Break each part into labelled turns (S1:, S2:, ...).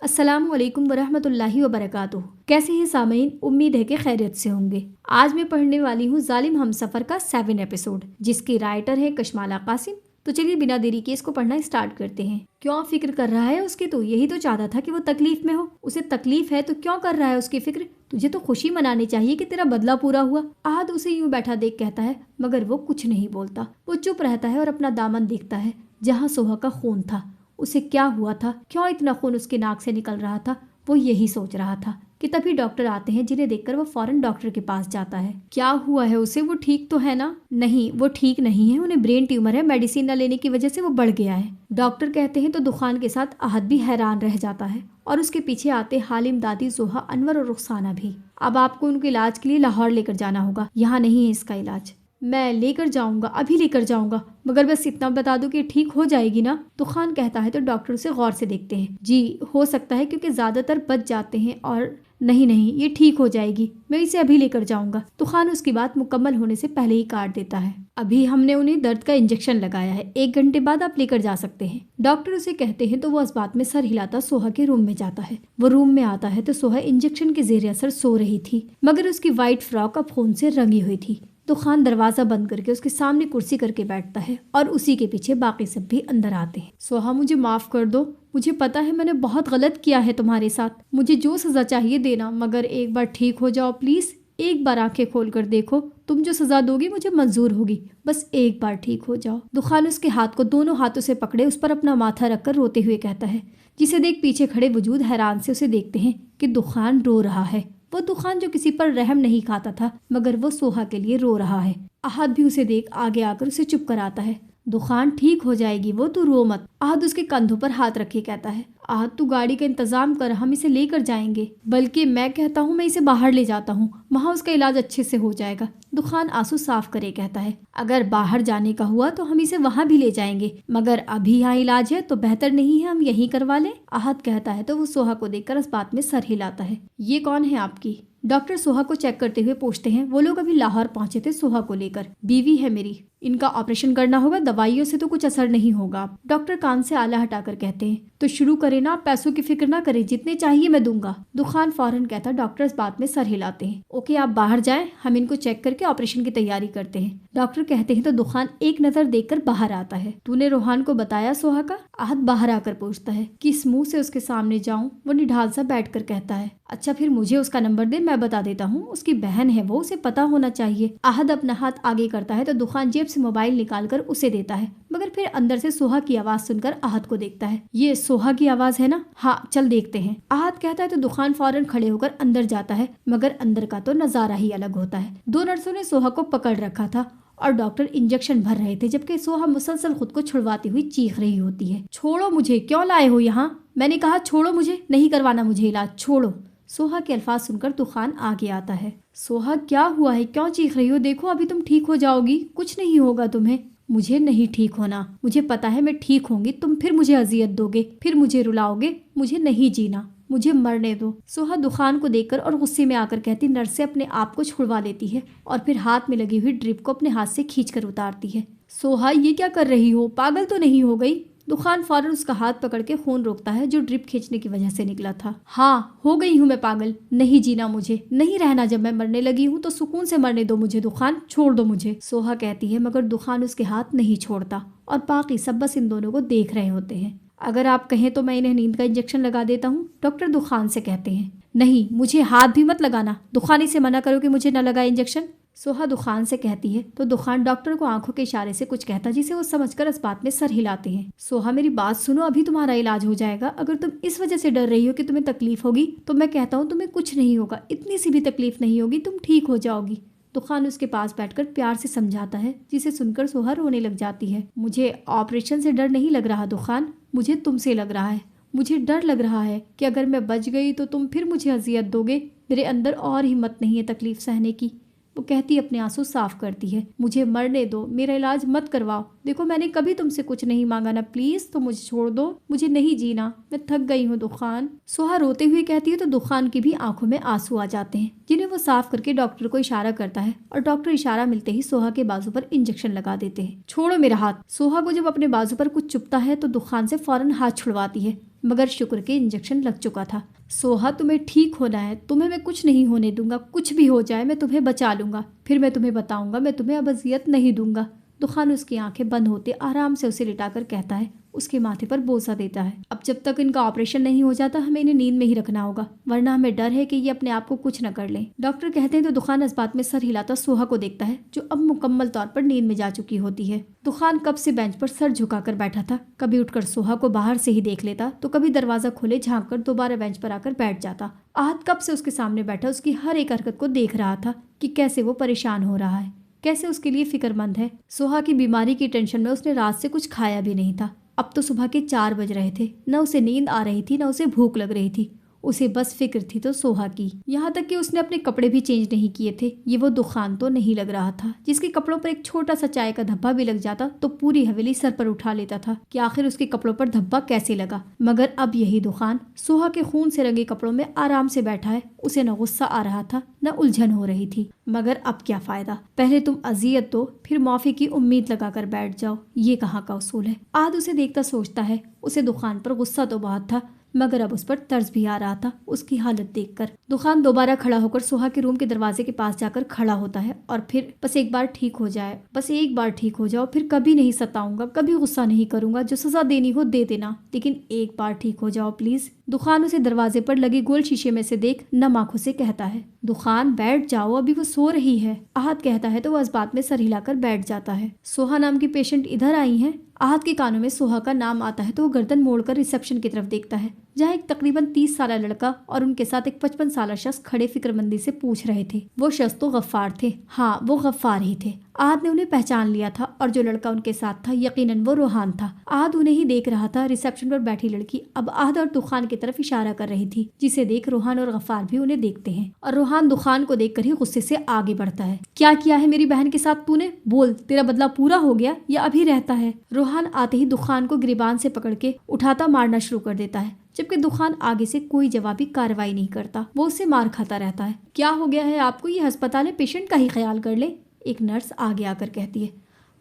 S1: السلام علیکم ورحمۃ اللہ وبرکاتہ۔ کیسے ہیں سامعین؟ امید ہے کہ خیریت سے ہوں گے۔ آج میں پڑھنے والی ہوں ظالم ہمسفر کا 7 ایپیسوڈ، جس کی رائٹر ہے کشمالہ قاسم۔ تو چلیے بنا دیری کے اس کو پڑھنا اسٹارٹ کرتے ہیں۔ کیوں فکر کر رہا ہے اس کی؟ تو یہی تو چاہتا تھا کہ وہ تکلیف میں ہو۔ اسے تکلیف ہے تو کیوں کر رہا ہے اس کی فکر؟ تجھے تو خوشی منانی چاہیے کہ تیرا بدلہ پورا ہوا۔ احد اسے یوں بیٹھا دیکھ کہتا ہے، مگر وہ کچھ نہیں بولتا۔ وہ چپ رہتا ہے اور اپنا دامن دیکھتا ہے جہاں سوہا کا خون تھا۔ اسے کیا ہوا تھا؟ کیوں اتنا خون اس کے ناک سے نکل رہا تھا؟ وہ یہی سوچ رہا تھا کہ تبھی ڈاکٹر آتے ہیں، جنہیں دیکھ کر وہ فوراً ڈاکٹر کے پاس جاتا ہے۔ کیا ہوا ہے اسے؟ وہ ٹھیک تو ہے نا؟ نہیں، وہ ٹھیک نہیں ہے، انہیں برین ٹیومر ہے، میڈیسن نہ لینے کی وجہ سے وہ بڑھ گیا ہے، ڈاکٹر کہتے ہیں۔ تو دخان کے ساتھ احد بھی حیران رہ جاتا ہے اور اس کے پیچھے آتے حالم، دادی، زوہا، انور اور رخسانہ بھی۔ اب آپ کو ان کے علاج کے لیے لاہور لے کر جانا ہوگا، یہاں نہیں ہے اس کا علاج۔ میں لے کر جاؤں گا، ابھی لے کر جاؤں گا، مگر بس اتنا بتا دو کہ ٹھیک ہو جائے گی نا؟ دخان کہتا ہے تو ڈاکٹر اسے غور سے دیکھتے ہیں۔ جی ہو سکتا ہے، کیونکہ زیادہ تر بچ جاتے ہیں، اور نہیں یہ ٹھیک ہو جائے گی، میں اسے ابھی لے کر جاؤں گا۔ دخان اس کی بات مکمل ہونے سے پہلے ہی کاٹ دیتا ہے۔ ابھی ہم نے انہیں درد کا انجیکشن لگایا ہے، 1 گھنٹے بعد آپ لے کر جا سکتے ہیں، ڈاکٹر اسے کہتے ہیں۔ تو وہ اس بات میں سر ہلاتا سوہا کے روم میں جاتا ہے۔ وہ روم میں آتا ہے تو سوہا انجیکشن کے زیر اثر سو رہی تھی، مگر اس کی وائٹ فراک اب خون سے رنگی ہوئی تھی۔ دخان دروازہ بند کر کے اس کے سامنے کرسی کر کے بیٹھتا ہے اور اسی کے پیچھے باقی سب بھی اندر آتے ہیں۔ سوہا، مجھے معاف کر دو، مجھے پتا ہے میں نے بہت غلط کیا ہے تمہارے ساتھ، مجھے جو سزا چاہیے دینا، مگر ایک بار ٹھیک ہو جاؤ پلیز، ایک بار آنکھیں کھول کر دیکھو، تم جو سزا دو گی مجھے منظور ہوگی، بس ایک بار ٹھیک ہو جاؤ۔ دخان اس کے ہاتھ کو دونوں ہاتھوں سے پکڑے اس پر اپنا ماتھا رکھ کر روتے ہوئے کہتا ہے، جسے دیکھ پیچھے کھڑے وجود حیران سے اسے دیکھتے ہیں کہ دخان رو رہا ہے۔ وہ دخان جو کسی پر رحم نہیں کھاتا تھا، مگر وہ سوہا کے لیے رو رہا ہے۔ احد بھی اسے دیکھ آگے آ کر اسے چپ کراتا ہے۔ دخان، ٹھیک ہو جائے گی وہ، تو رو مت۔ احد اس کے کندھوں پر ہاتھ رکھے کہتا ہے، احد تو گاڑی کا انتظام کر، ہم اسے لے کر جائیں گے، بلکہ میں کہتا ہوں میں اسے باہر لے جاتا ہوں، وہاں اس کا علاج اچھے سے ہو جائے گا۔ دخان آنسو صاف کرے کہتا ہے، اگر باہر جانے کا ہوا تو ہم اسے وہاں بھی لے جائیں گے، مگر ابھی یہاں علاج ہے تو بہتر نہیں ہے ہم یہیں کروا لیں؟ احد کہتا ہے تو وہ سوہا کو دیکھ کر اس بات میں سر ہلاتا ہے۔ یہ کون ہے آپ کی؟ ڈاکٹر سوہا کو چیک کرتے ہوئے پوچھتے ہیں۔ وہ لوگ ابھی لاہور پہنچے تھے سوہا کو لے کر، بیوی ہے میری، ان کا آپریشن کرنا ہوگا، دوائیوں سے تو کچھ اثر نہیں ہوگا۔ ڈاکٹر کان سے آلہ ہٹا کر کہتے ہیں، تو شروع کریں نا، آپ پیسوں کی فکر نہ کریں، جتنے چاہیے میں دوں گا۔ دخان فوراً کہتا، ڈاکٹر اس بات میں سر ہلاتے ہیں، اوکے آپ باہر جائیں، ہم ان کو چیک کر کے آپریشن کی تیاری کرتے ہیں۔ ڈاکٹر کہتے ہیں تو دخان ایک نظر دیکھ کر باہر آتا ہے۔ تو نے روحان کو بتایا سوہا کا؟ احد باہر آ کر پوچھتا ہے۔ کس منہ سے اس کے سامنے جاؤں؟ وہ نڈھال سا بیٹھ کر کہتا ہے، اچھا پھر مجھے اس کا نمبر دے، میں بتا دیتا ہوں، اس کی بہن ہے وہ، اسے پتا ہونا چاہیے۔ احد اپنا ہاتھ آگے کرتا ہے تو دخان جیب سے موبائل نکال کر اسے دیتا ہے، مگر پھر اندر سے سوہا کی آواز سن کر احد کو دیکھتا ہے۔ یہ سوہا کی آواز ہے نا؟ ہاں چل دیکھتے ہیں، احد کہتا ہے تو دخان فوراً کھڑے ہو کر اندر جاتا ہے، مگر اندر کا تو نظارہ ہی الگ ہوتا ہے۔ 2 نرسوں نے سوہا کو پکڑ رکھا تھا اور ڈاکٹر انجیکشن بھر رہے تھے، جبکہ سوہا مسلسل خود کو چھڑواتی ہوئی چیخ رہی ہوتی ہے، چھوڑو مجھے، کیوں لائے ہو یہاں؟ میں نے کہا چھوڑو مجھے، نہیں کروانا مجھے علاج، چھوڑو۔ سوہا کے الفاظ سن کر دخان آگے آتا ہے۔ سوہا کیا ہوا ہے، کیوں چیخ رہی ہو؟ دیکھو ابھی تم ٹھیک ہو جاؤ گی، کچھ نہیں ہوگا تمہیں۔ مجھے نہیں ٹھیک ہونا، مجھے پتا ہے میں ٹھیک ہوں گی، تم پھر مجھے اذیت دو گے، پھر مجھے رلاؤ گے، مجھے نہیں جینا، مجھے مرنے دو۔ سوہا دخان کو دیکھ کر اور غصے میں آ کر کہتی، نرس سے اپنے آپ کو چھڑوا لیتی ہے اور پھر ہاتھ میں لگی ہوئی ڈرپ کو اپنے ہاتھ سے کھینچ کر اتارتی ہے۔ سوہا یہ کیا کر رہی ہو، پاگل تو نہیں ہو گئی؟ دخان فوراً اس کا ہاتھ پکڑ کے خون روکتا ہے جو ڈرپ کھینچنے کی وجہ سے نکلا تھا۔ ہاں ہو گئی ہوں میں پاگل، نہیں جینا مجھے، نہیں رہنا، جب میں مرنے لگی ہوں تو سکون سے مرنے دو مجھے، دخان چھوڑ دو مجھے۔ سوہا کہتی ہے، مگر دخان اس کے ہاتھ نہیں چھوڑتا اور باقی سب بس ان دونوں کو دیکھ رہے ہوتے ہیں۔ اگر آپ کہیں تو میں انہیں نیند کا انجیکشن لگا دیتا ہوں، ڈاکٹر دخان سے کہتے ہیں۔ نہیں، مجھے ہاتھ بھی مت لگانا، دخان سے منع کرو کہ مجھے نہ لگائے انجیکشن، سوہا دخان سے کہتی ہے۔ تو دخان ڈاکٹر کو آنکھوں کے اشارے سے کچھ کہتا، جسے وہ سمجھ کر اس بات میں سر ہلاتے ہیں۔ سوہا میری بات سنو، ابھی تمہارا علاج ہو جائے گا، اگر تم اس وجہ سے ڈر رہی ہو کہ تمہیں تکلیف ہوگی تو میں کہتا ہوں تمہیں کچھ نہیں ہوگا، اتنی سی بھی تکلیف نہیں ہوگی، تم ٹھیک ہو جاؤ گی۔ دخان اس کے پاس بیٹھ کر پیار سے سمجھاتا ہے، جسے سن کر سوہا رونے لگ جاتی ہے۔ مجھے آپریشن سے ڈر نہیں لگ رہا دخان، مجھے تم سے لگ رہا ہے، مجھے ڈر لگ رہا ہے کہ اگر میں بچ گئی تو تم پھر مجھے اذیت دو گے، میرے اندر اور ہمت نہیں ہے تکلیف سہنے کی۔ وہ کہتی اپنے آنسو صاف کرتی ہے، مجھے مرنے دو، میرا علاج مت کرواؤ، دیکھو میں نے کبھی تم سے کچھ نہیں مانگا نا، پلیز تو مجھے چھوڑ دو، مجھے نہیں جینا، میں تھک گئی ہوں دخان۔ سوہا روتے ہوئے کہتی ہے تو دخان کی بھی آنکھوں میں آنسو آ جاتے ہیں، جنہیں وہ صاف کر کے ڈاکٹر کو اشارہ کرتا ہے اور ڈاکٹر اشارہ ملتے ہی سوہا کے بازو پر انجیکشن لگا دیتے ہیں۔ چھوڑو میرا ہاتھ۔ سوہا کو جب اپنے بازو پر کچھ چپتا ہے تو دخان سے فوراً ہاتھ چھڑواتی ہے، मगर शुक्र के इंजेक्शन लग चुका था। सोहा, तुम्हें ठीक होना है, तुम्हें मैं कुछ नहीं होने दूंगा, कुछ भी हो जाए मैं तुम्हें बचा लूंगा, फिर मैं तुम्हें बताऊंगा, मैं तुम्हें अब अजियत नहीं दूंगा। दुखान उसकी आंखें बंद होते आराम से उसे लिटाकर कहता है, उसके माथे पर बोसा देता है, अब जब तक इनका ऑपरेशन नहीं हो जाता हमें इन्हें नींद में ही रखना होगा, वरना हमें डर है कि ये अपने आप को कुछ न कर लें। डॉक्टर कहते हैं तो दुखान इस बात में सर हिलाता सोहा को देखता है, जो अब मुकम्मल तौर पर नींद में जा चुकी होती है। दुखान कब से बेंच पर सर झुकाकर बैठा था, कभी उठकर सोहा को बाहर से ही देख लेता तो कभी दरवाजा खोले झाँक कर दोबारा बेंच पर आकर बैठ जाता। आहत कब से उसके सामने बैठा उसकी हर एक हरकत को देख रहा था कि कैसे वो परेशान हो रहा है, कैसे उसके लिए फिक्रमंद है। सोहा की बीमारी की टेंशन में उसने रात से कुछ खाया भी नहीं था। अब तो सुबह के 4 बज रहे थे, न उसे नींद आ रही थी न उसे भूख लग रही थी, उसे बस फिक्र थी तो सोहा की। यहाँ तक कि उसने अपने कपड़े भी चेंज नहीं किए थे। ये वो दुखान तो नहीं लग रहा था जिसके कपड़ों पर एक छोटा सा चाय का धब्बा भी लग जाता तो पूरी हवेली सर पर उठा लेता था कि आखिर उसके कपड़ों पर धब्बा कैसे लगा। मगर अब यही दुखान सोहा के खून से रंगे कपड़ों में आराम से बैठा है। उसे न गुस्सा आ रहा था न उलझन हो रही थी। मगर अब क्या फायदा, पहले तुम अजियत दो फिर माफी की उम्मीद लगाकर बैठ जाओ, ये कहाँ का उसूल है। आज उसे देखता सोचता है, उसे दुखान पर गुस्सा तो बहुत था मगर अब उस पर तर्स भी आ रहा था उसकी हालत देखकर। दुखान दोबारा खड़ा होकर सोहा के रूम के दरवाजे के पास जाकर खड़ा होता है और फिर बस एक बार ठीक हो जाए, बस एक बार ठीक हो जाओ, फिर कभी नहीं सताऊंगा, कभी गुस्सा नहीं करूंगा, जो सजा देनी हो दे देना, लेकिन एक बार ठीक हो जाओ प्लीज। दुखान उसे दरवाजे पर लगे गोल शीशे में से देख नम आंखों से कहता है, दुखान बैठ जाओ, अभी वो सो रही है। आहत कहता है तो वह इस बात में सर हिलाकर बैठ जाता है। सोहा नाम की पेशेंट इधर आई है। आहत के कानों में सोहा का नाम आता है तो वो गर्दन मोड़कर रिसेप्शन की तरफ देखता है, जहाँ एक तकरीबन 30 साल लड़का और उनके साथ एक 55 साल शख्स खड़े फिक्रमंदी से पूछ रहे थे। वो शख्स तो गफ्फार थे। हाँ, वो गफ्फार ही थे। आहत ने उन्हें पहचान लिया था और जो लड़का उनके साथ था यकीनन वो रोहान था। आहत उन्हें ही देख रहा था। रिसेप्शन पर बैठी लड़की अब आहत और दुखान की तरफ इशारा कर रही थी, जिसे देख रोहान और गफ्फार भी उन्हें देखते हैं और रोहान दुखान को देखकर ही गुस्से से आगे बढ़ता है। क्या किया है मेरी बहन के साथ तूने? बोल, तेरा बदला पूरा हो गया या अभी रहता है? रोहान आते ही दुखान को गिरबान से पकड़ के उठाता मारना शुरू कर देता है, जबकि दुखान आगे से कोई जवाबी कार्रवाई नहीं करता, वो उससे मार खाता रहता है। क्या हो गया है आपको? ये अस्पताल है, पेशेंट का ही ख्याल कर ले, एक नर्स आगे आकर कहती है।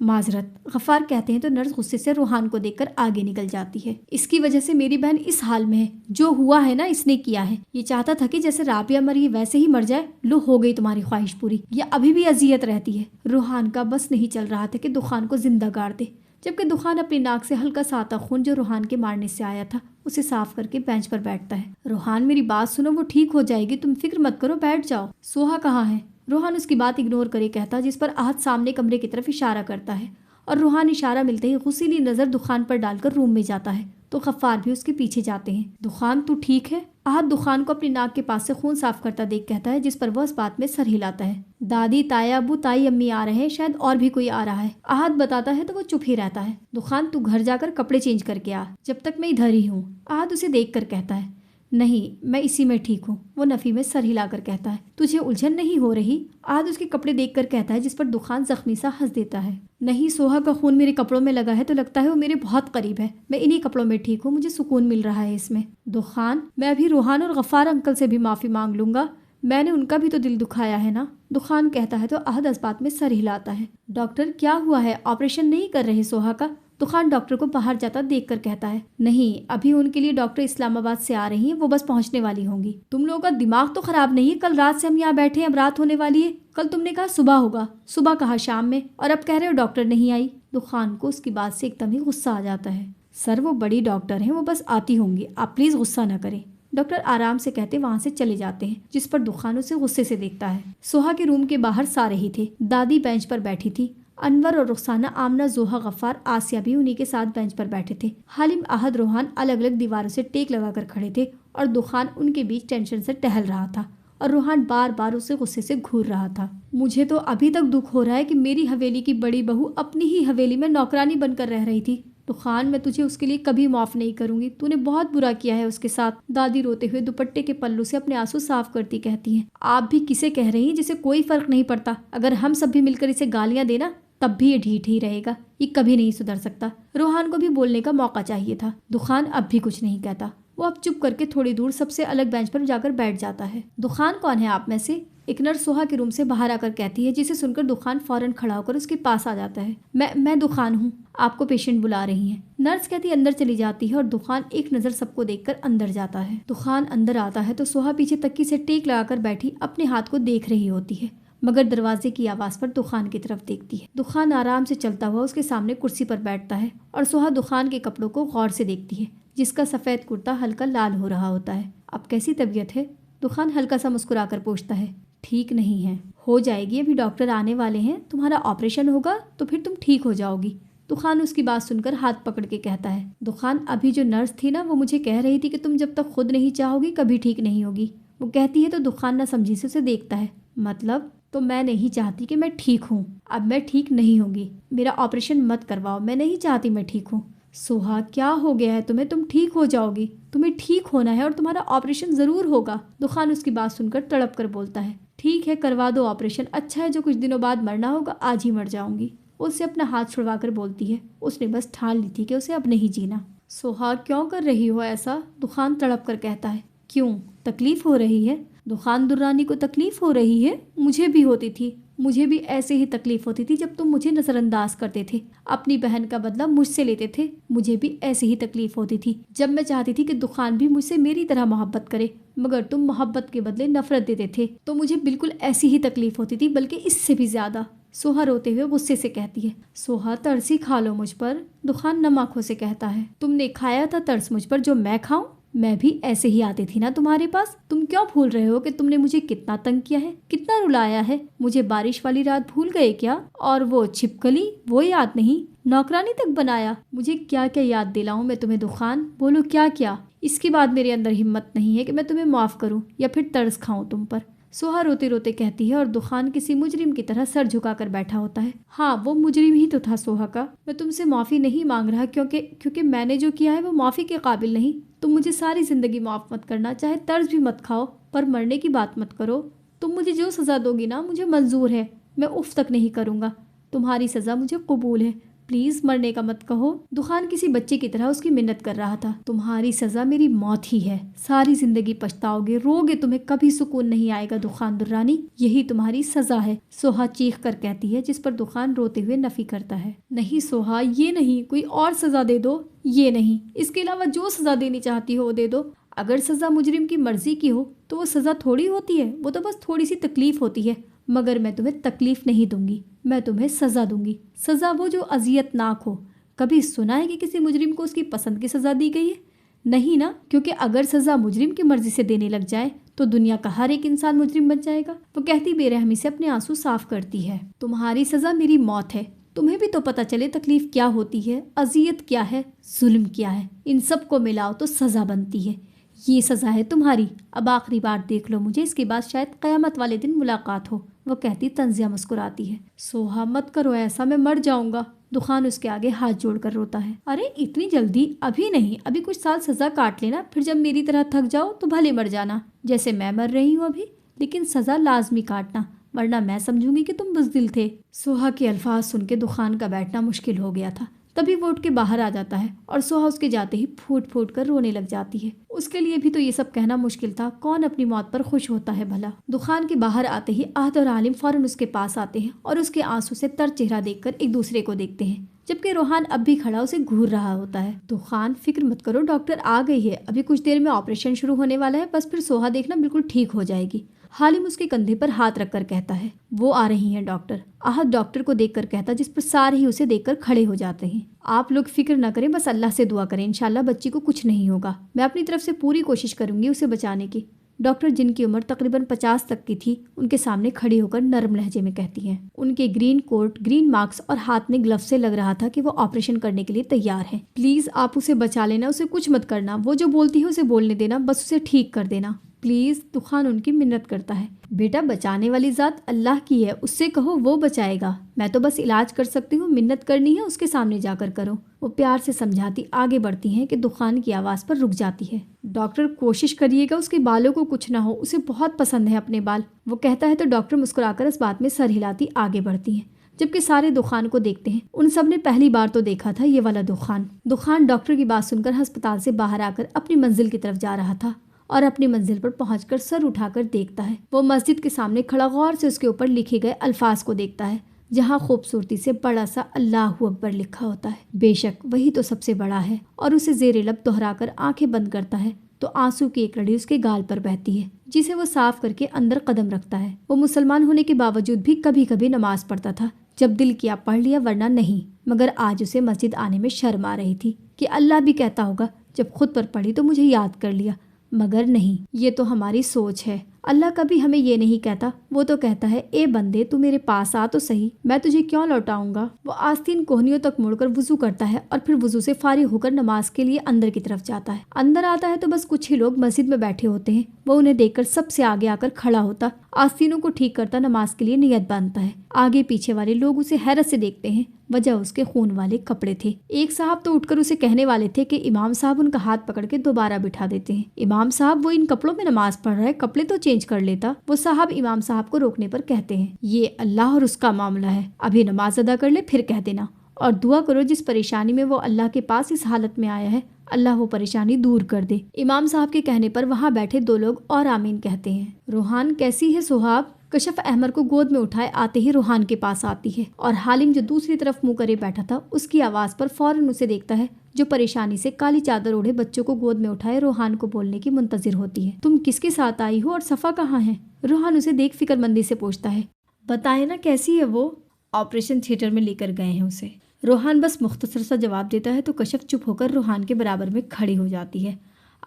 S1: माजरत, गफ्फार कहते हैं तो नर्स गुस्से से रोहान को देखकर आगे निकल जाती है। इसकी वजह से मेरी बहन इस हाल में है, जो हुआ है ना इसने किया है। ये चाहता था कि जैसे राबिया मरी वैसे ही मर जाए। लो, हो गई तुम्हारी ख्वाहिश पूरी, या अभी भी अजियत रहती है? रोहान का बस नहीं चल रहा था कि दुखान को जिंदा गाड़ दे, जबकि दुखान अपनी नाक से हल्का सा आता खून जो रोहान के मारने से आया था उसे साफ करके बेंच पर बैठता है। रोहान, मेरी बात सुनो, वो ठीक हो जाएगी, तुम फिक्र मत करो, बैठ जाओ। सोहा कहाँ है? रोहान उसकी बात इग्नोर करे कहता, जिस पर आहत सामने कमरे की तरफ इशारा करता है और रोहान इशारा मिलते ही गुस्सीली नजर दुखान पर डालकर रूम में जाता है तो गफ्फार भी उसके पीछे जाते हैं। दुखान, तू ठीक है? आहत दुखान को अपनी नाक के पास से खून साफ करता देख कहता है, जिस पर वह इस बात में सर हिलाता है। दादी, ताया, अबू, ताई, अम्मी आ रहे हैं, शायद और भी कोई आ रहा है। आहत बताता है तो वो चुप ही रहता है। दुखान, तू घर जाकर कपड़े चेंज करके आ, जब तक मैं इधर ही हूँ। आहत उसे देख कर कहता है, नहीं, मैं इसी में ठीक हूँ। वो नफी में सर हिलाकर कहता है, तुझे उलझन नहीं हो रही? आहत उसके कपड़े देखकर कहता है, जिस पर दुखान जख्मी सा हंस देता है। नहीं, सोहा का खून मेरे कपड़ों में लगा है तो लगता है वो मेरे बहुत करीब है। मैं इन्हीं कपड़ों में ठीक हूँ, मुझे सुकून मिल रहा है इसमें। दुखान, मैं अभी रोहान और गफ्फार अंकल से भी माफी मांग लूंगा, मैंने उनका भी तो दिल दुखाया है ना। दुखान कहता है तो आहत इस बात में सर हिलाता है। डॉक्टर, क्या हुआ है? ऑपरेशन नहीं कर रहे सोहा का? दुखान डॉक्टर को बाहर जाता देखकर कहता है, नहीं, अभी उनके लिए डॉक्टर इस्लामाबाद से आ रही हैं, वो बस पहुंचने वाली होंगी। तुम लोगों का दिमाग तो खराब नहीं है? कल रात से हम यहाँ बैठे हैं, अब रात होने वाली है। कल तुमने कहा सुबह होगा, सुबह कहा शाम में, और अब कह रहे हो डॉक्टर नहीं आई। दुखान को उसकी बात से एकदम ही गुस्सा आ जाता है। सर, वो बड़ी डॉक्टर हैं, वो बस आती होंगी, आप प्लीज गुस्सा न करें। डॉक्टर आराम से कहते वहाँ से चले जाते हैं, जिस पर दुखान उसे गुस्से से देखता है। सोहा के रूम के बाहर सारे ही थे। दादी बेंच पर बैठी थी, अनवर और रुखसाना, आमना, जोहा, गफ्फार, आसिया भी उन्हीं के साथ बेंच पर बैठे थे। हालिम, आहत, रोहान अलग अलग दीवारों से टेक लगाकर खड़े थे और दुखान उनके बीच टेंशन से टहल रहा था और रोहान बार बार उसे गुस्से से घूर रहा था। मुझे तो अभी तक दुख हो रहा है कि मेरी हवेली की बड़ी बहू अपनी ही हवेली में नौकरानी बनकर रह रही थी। दुखान, मैं तुझे उसके लिए कभी माफ नहीं करूंगी, तूने बहुत बुरा किया है उसके साथ। दादी रोते हुए दुपट्टे के पल्लू से अपने आंसू साफ करती कहती हैं, आप भी किसे कह रही हैं जिसे कोई फर्क नहीं पड़ता? अगर हम सब भी मिलकर इसे गालियां देना तब भी ये ढीठ ही रहेगा, ये कभी नहीं सुधर सकता। रोहान को भी बोलने का मौका चाहिए था। दुखान अब भी कुछ नहीं कहता, वो अब चुप करके थोड़ी दूर सबसे अलग बेंच पर जाकर बैठ जाता है। दुखान कौन है आप में से? एक नर्स सोहा के रूम से बाहर आकर कहती है, जिसे सुनकर दुखान फौरन खड़ा होकर उसके पास आ जाता है। मैं दुखान हूँ, आपको पेशेंट बुला रही हैं। नर्स कहती अंदर चली जाती है और दुखान एक नज़र सबको देखकर अंदर जाता है। दुखान अंदर आता है तो सोहा पीछे तक्की से टेक लगाकर बैठी अपने हाथ को देख रही होती है, मगर दरवाजे की आवाज़ पर दुखान की तरफ देखती है। दुखान आराम से चलता हुआ उसके सामने कुर्सी पर बैठता है और सोहा दुखान के कपड़ों को गौर से देखती है, जिसका सफ़ेद कुर्ता हल्का लाल हो रहा होता है। अब कैसी तबीयत है? दुखान हल्का सा मुस्कुराकर पूछता है। ठीक नहीं है, हो जाएगी, अभी डॉक्टर आने वाले हैं, तुम्हारा ऑपरेशन होगा तो फिर तुम ठीक हो जाओगी। दुखान उसकी बात सुनकर हाथ पकड़ के कहता है। दुखान, अभी जो नर्स थी ना, वो मुझे कह रही थी कि तुम जब तक खुद नहीं चाहोगी कभी ठीक नहीं होगी। वो कहती है तो दुखान ना समझी से उसे देखता है। मतलब? तो मैं नहीं चाहती कि मैं ठीक हूँ, अब मैं ठीक नहीं होगी, मेरा ऑपरेशन मत करवाओ, मैं नहीं चाहती मैं ठीक हूँ। सोहा, क्या हो गया है तुम्हें? तुम ठीक हो जाओगी, तुम्हें ठीक होना है और तुम्हारा ऑपरेशन ज़रूर होगा। दुखान उसकी बात सुनकर तड़प कर बोलता है। ठीक है, करवा दो ऑपरेशन, अच्छा है जो कुछ दिनों बाद मरना होगा आज ही मर जाऊंगी। उससे अपना हाथ छुड़वा कर बोलती है। उसने बस ठान ली थी कि उसे अब नहीं जीना। सोहा, क्यों कर रही हो ऐसा? दुखान तड़प कर कहता है। क्यों, तकलीफ हो रही है? दुखान, दुर्रानी को तकलीफ हो रही है? मुझे भी होती थी, मुझे भी ऐसे ही तकलीफ होती थी जब तुम मुझे नज़रअंदाज करते थे, अपनी बहन का बदला मुझसे लेते थे। मुझे भी ऐसे ही तकलीफ होती थी जब मैं चाहती थी कि दुखान भी मुझसे मेरी तरह मोहब्बत करे, मगर तुम मोहब्बत के बदले नफरत देते थे, तो मुझे बिल्कुल ऐसी ही तकलीफ होती थी, बल्कि इससे भी ज़्यादा। सोहा रोते हुए गुस्से से कहती है। सोहा, तरसी खा लो मुझ पर। दुखान नम आंखों से कहता है। तुमने खाया था तरस मुझ पर जो मैं खाऊं? मैं भी ऐसे ही आती थी ना तुम्हारे पास। तुम क्यों भूल रहे हो कि तुमने मुझे कितना तंग किया है, कितना रुलाया है? मुझे बारिश वाली रात भूल गए क्या? और वो छिपकली, वो याद नहीं? नौकरानी तक बनाया। मुझे क्या क्या याद दिलाऊं मैं तुम्हें दुखान? बोलो क्या क्या? इसके बाद मेरे अंदर हिम्मत नहीं है कि मैं तुम्हें माफ़ करूं या फिर तरस खाऊं तुम पर। सोहा रोते रोते कहती है और दुखान किसी मुजरिम की तरह सर झुकाकर बैठा होता है। हाँ, वो मुजरिम ही तो था सोहा का। मैं तुमसे माफ़ी नहीं मांग रहा क्योंकि मैंने जो किया है वो माफ़ी के काबिल नहीं। तुम मुझे सारी ज़िंदगी माफ़ मत करना, चाहे तर्ज भी मत खाओ, पर मरने की बात मत करो। तुम मुझे जो सज़ा दोगी ना, मुझे मंजूर है, मैं उफ तक नहीं करूँगा। तुम्हारी सज़ा मुझे कबूल है, प्लीज़ मरने का मत कहो। दुखान किसी बच्चे की तरह उसकी मिन्नत कर रहा था। तुम्हारी सज़ा मेरी मौत ही है, सारी ज़िंदगी पछताओगे, रोगे, तुम्हें कभी सुकून नहीं आएगा दुखान दुर्रानी, यही तुम्हारी सज़ा है। सोहा चीख कर कहती है, जिस पर दुखान रोते हुए नफ़ी करता है। नहीं सोहा, ये नहीं, कोई और सज़ा दे दो। ये नहीं, इसके अलावा जो सज़ा देनी चाहती हो वो दे दो। अगर सज़ा मुजरिम की मर्जी की हो तो वो सज़ा थोड़ी होती है, वो तो बस थोड़ी सी तकलीफ होती है। मगर मैं तुम्हें तकलीफ नहीं दूंगी, मैं तुम्हें सज़ा दूंगी। सज़ा वो जो अजियतनाक हो। कभी सुना है कि किसी मुजरिम को उसकी पसंद की सज़ा दी गई है? नहीं ना, क्योंकि अगर सज़ा मुजरिम की मर्जी से देने लग जाए तो दुनिया का हर एक इंसान मुजरिम बन जाएगा। वो कहती बेरहमी से अपने आंसू साफ करती है। तुम्हारी सज़ा मेरी मौत है। तुम्हें भी तो पता चले तकलीफ क्या होती है, अजियत क्या है, जुल्म क्या है। इन सब को मिलाओ तो सज़ा बनती है। ये सज़ा है तुम्हारी। अब आखिरी बार देख लो मुझे, इसके बाद शायद क़यामत वाले दिन मुलाकात हो। वो कहती तंजिया मुस्कुराती है। सोहा, मत करो ऐसा, मैं मर जाऊंगा। दुखान उसके आगे हाथ जोड़कर रोता है। अरे इतनी जल्दी? अभी नहीं, अभी कुछ साल सज़ा काट लेना, फिर जब मेरी तरह थक जाओ तो भले मर जाना, जैसे मैं मर रही हूँ अभी। लेकिन सज़ा लाजमी काटना, वरना मैं समझूंगी कि तुम बुज़दिल थे। सोहा के अल्फाज सुन के दुखान का बैठना मुश्किल हो गया था। तभी वो उठ के बाहर आ जाता है और सोहा उसके जाते ही फूट फूट कर रोने लग जाती है। उसके लिए भी तो ये सब कहना मुश्किल था, कौन अपनी मौत पर खुश होता है भला। दुखान के बाहर आते ही आहद और आलिम फौरन उसके पास आते हैं और उसके आंसू से तर चेहरा देखकर एक दूसरे को देखते हैं, जबकि रोहान अब भी खड़ा उसे घूर रहा होता है। दुखान, फिक्र मत करो, डॉक्टर आ गई है, अभी कुछ देर में ऑपरेशन शुरू होने वाला है, बस फिर सोहा देखना बिल्कुल ठीक हो जाएगी। हालिम उसके कंधे पर हाथ रखकर कहता है। वो आ रही हैं डॉक्टर। आहद डॉक्टर को देखकर कहता, जिस पर सारे ही उसे देखकर खड़े हो जाते हैं। आप लोग फिक्र न करें, बस अल्लाह से दुआ करें, इंशाल्लाह बच्ची को कुछ नहीं होगा। मैं अपनी तरफ से पूरी कोशिश करूंगी उसे बचाने की। डॉक्टर, जिनकी उम्र तकरीबन 50 तक की थी, उनके सामने खड़ी होकर नरम लहजे में कहती हैं। उनके ग्रीन कोट, ग्रीन मार्क्स और हाथ में ग्लव्स से लग रहा था कि वो ऑपरेशन करने के लिए तैयार है। प्लीज आप उसे बचा लेना, उसे कुछ मत करना, वो जो बोलती है उसे बोलने देना, बस उसे ठीक कर देना प्लीज। दुखान उनकी मिन्नत करता है। बेटा, बचाने वाली जात अल्लाह की है, उससे कहो वो बचाएगा, मैं तो बस इलाज कर सकती हूँ, मिन्नत करनी है उसके सामने जाकर करो। वो प्यार से समझाती आगे बढ़ती हैं कि दुखान की आवाज़ पर रुक जाती है। डॉक्टर, कोशिश करिएगा उसके बालों को कुछ ना हो, उसे बहुत पसंद है अपने बाल। वो कहता है तो डॉक्टर मुस्कुराकर इस बात में सर हिलाती आगे बढ़ती हैं। जबकि सारे दुखान को देखते हैं। उन सब ने पहली बार तो देखा था ये वाला दुखान। दुखान डॉक्टर की बात सुनकर अस्पताल से बाहर आकर अपनी मंजिल की तरफ जा रहा था और अपनी मंजिल पर पहुंचकर सर उठाकर देखता है। वो मस्जिद के सामने खड़ा गौर से उसके ऊपर लिखे गए अल्फाज को देखता है, जहाँ खूबसूरती से बड़ा सा अल्लाहू अकबर लिखा होता है। बेशक वही तो सबसे बड़ा है। और उसे ज़ेरे लब दोहराकर आंखें बंद करता है तो आंसू की एक लड़ी उसके गाल पर बहती है, जिसे वो साफ करके अंदर कदम रखता है। वो मुसलमान होने के बावजूद भी कभी कभी नमाज पढ़ता था, जब दिल किया पढ़ लिया, वरना नहीं। मगर आज उसे मस्जिद आने में शर्म आ रही थी कि अल्लाह भी कहता होगा जब खुद पर पढ़ी तो मुझे याद कर लिया। मगर नहीं, ये तो हमारी सोच है। अल्लाह कभी हमें ये नहीं कहता। वो तो कहता है, ए बंदे तू मेरे पास आ तो सही, मैं तुझे क्यों लौटाऊंगा। वो आस्तीन कोहनियों तक मुड़कर वुजू करता है और फिर वुजू से फारिग होकर नमाज के लिए अंदर की तरफ जाता है। अंदर आता है तो बस कुछ ही लोग मस्जिद में बैठे होते हैं। वो उन्हें देखकर सबसे आगे आकर खड़ा होता, आस्तीनों को ठीक करता, नमाज के लिए नियत बांधता है। आगे पीछे वाले लोग उसे हैरत से देखते हैं। वजह उसके खून वाले कपड़े थे। एक साहब तो उठकर उसे कहने वाले थे कि इमाम साहब उनका हाथ पकड़ के दोबारा बिठा देते हैं। इमाम साहब, वो इन कपड़ों में नमाज पढ़ रहा है, कपड़े तो चेंज कर लेता। वो साहब इमाम साहब को रोकने पर कहते हैं, ये अल्लाह और उसका मामला है, अभी नमाज अदा कर ले फिर कह देना, और दुआ करो जिस परेशानी में वो अल्लाह के पास इस हालत में आया है, अल्लाह वो परेशानी दूर कर दे। इमाम साहब के कहने पर वहाँ बैठे दो लोग और आमीन कहते हैं। रूहान कैसी है सुहाब? कशफ अहमर को गोद में उठाए आते ही रूहान के पास आती है और हालिम जो दूसरी तरफ मुंह करे बैठा था उसकी आवाज पर फौरन उसे देखता है, जो परेशानी से काली चादर ओढ़े बच्चों को गोद में उठाए रूहान को बोलने की मुंतजिर होती है। तुम किसके साथ आई हो और सफा कहाँ है? रूहान उसे देख फिक्रमंदी से पूछता है। बताए ना कैसी है वो? ऑपरेशन थिएटर में लेकर गए हैं उसे। रूहान बस मुख्तसर सा जवाब देता है तो कशफ चुप होकर रूहान के बराबर में खड़ी हो जाती है।